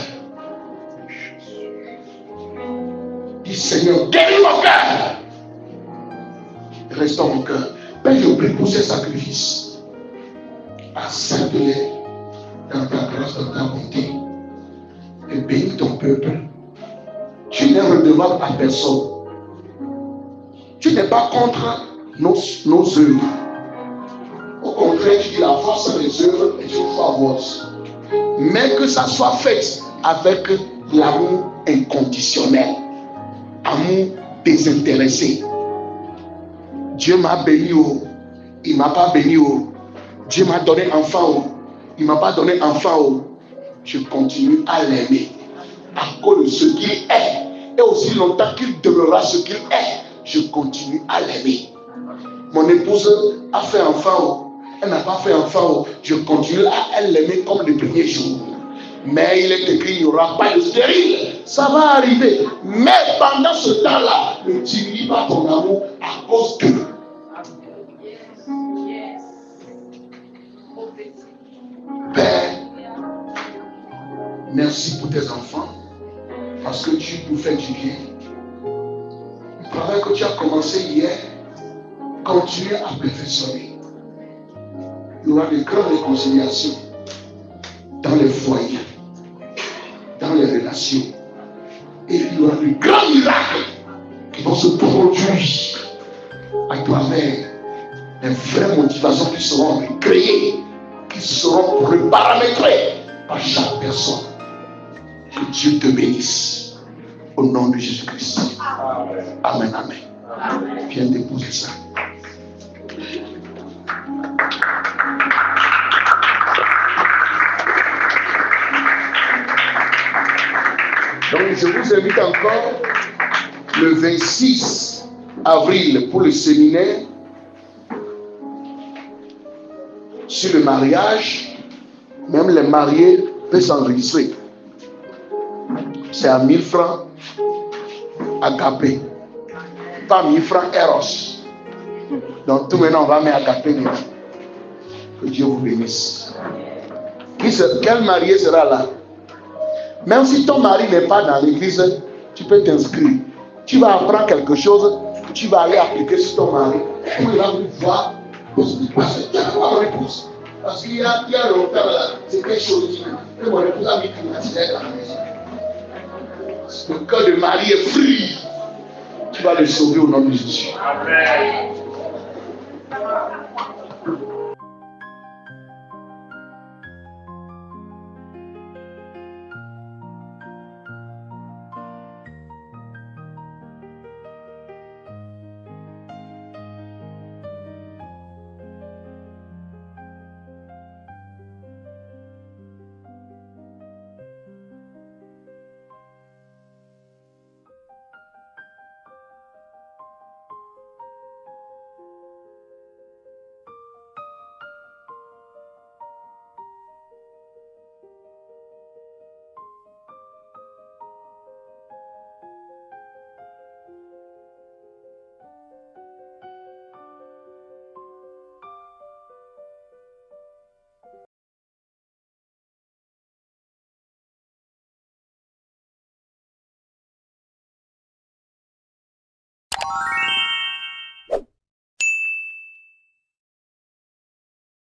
Dis Seigneur, guéris mon cœur. Restaure mon cœur. Père, je prie pour ces sacrifices. Accepte-les dans ta grâce, dans ta bonté. Et bénis ton peuple. Tu n'es redevable à personne. Tu n'es pas contre nos œuvres. Au contraire, tu dis la force des œuvres et tu favorises. Mais que ça soit fait avec l'amour inconditionnel. Amour désintéressé. Dieu m'a béni, il ne m'a pas béni. Dieu m'a donné enfant, il ne m'a pas donné enfant. Je continue à l'aimer à cause de ce qu'il est. Et aussi longtemps qu'il demeurera ce qu'il est, je continue à l'aimer. Mon épouse a fait enfant, elle n'a pas fait enfant, je continue à l'aimer comme le premier jour. Mais il est écrit, il n'y aura pas de stérile. Ça va arriver. Mais pendant ce temps-là, ne diminue pas ton amour à cause de. Père, merci pour tes enfants. Parce que tu nous fais du bien. Le travail que tu as commencé hier, continue à perfectionner. Il y aura de grandes réconciliations dans les foyers, dans les relations. Et il y aura de grands miracles qui vont se produire à travers les vraies motivations qui seront créées, qui seront paramétrées par chaque personne. Que Dieu te bénisse. Au nom de Jésus-Christ. Amen, amen. Viens déposer ça. Donc, je vous invite encore le 26 avril pour le séminaire sur le mariage. Même les mariés peuvent s'enregistrer. C'est à 1000 francs agapé. Pas 1000 francs Eros. Donc tout maintenant on va mettre agapé. Que Dieu vous bénisse. Quel marié sera là? Même si ton mari n'est pas dans l'église, tu peux t'inscrire. Tu vas apprendre quelque chose, tu vas aller appliquer sur ton mari. Et il va vous voir. Parce qu'il y a longtemps là, c'est quelque chose qui mon épouse a mis climatiseur dans la maison. Le cœur de Marie est free. Tu vas le sauver au nom de Jésus. Amen.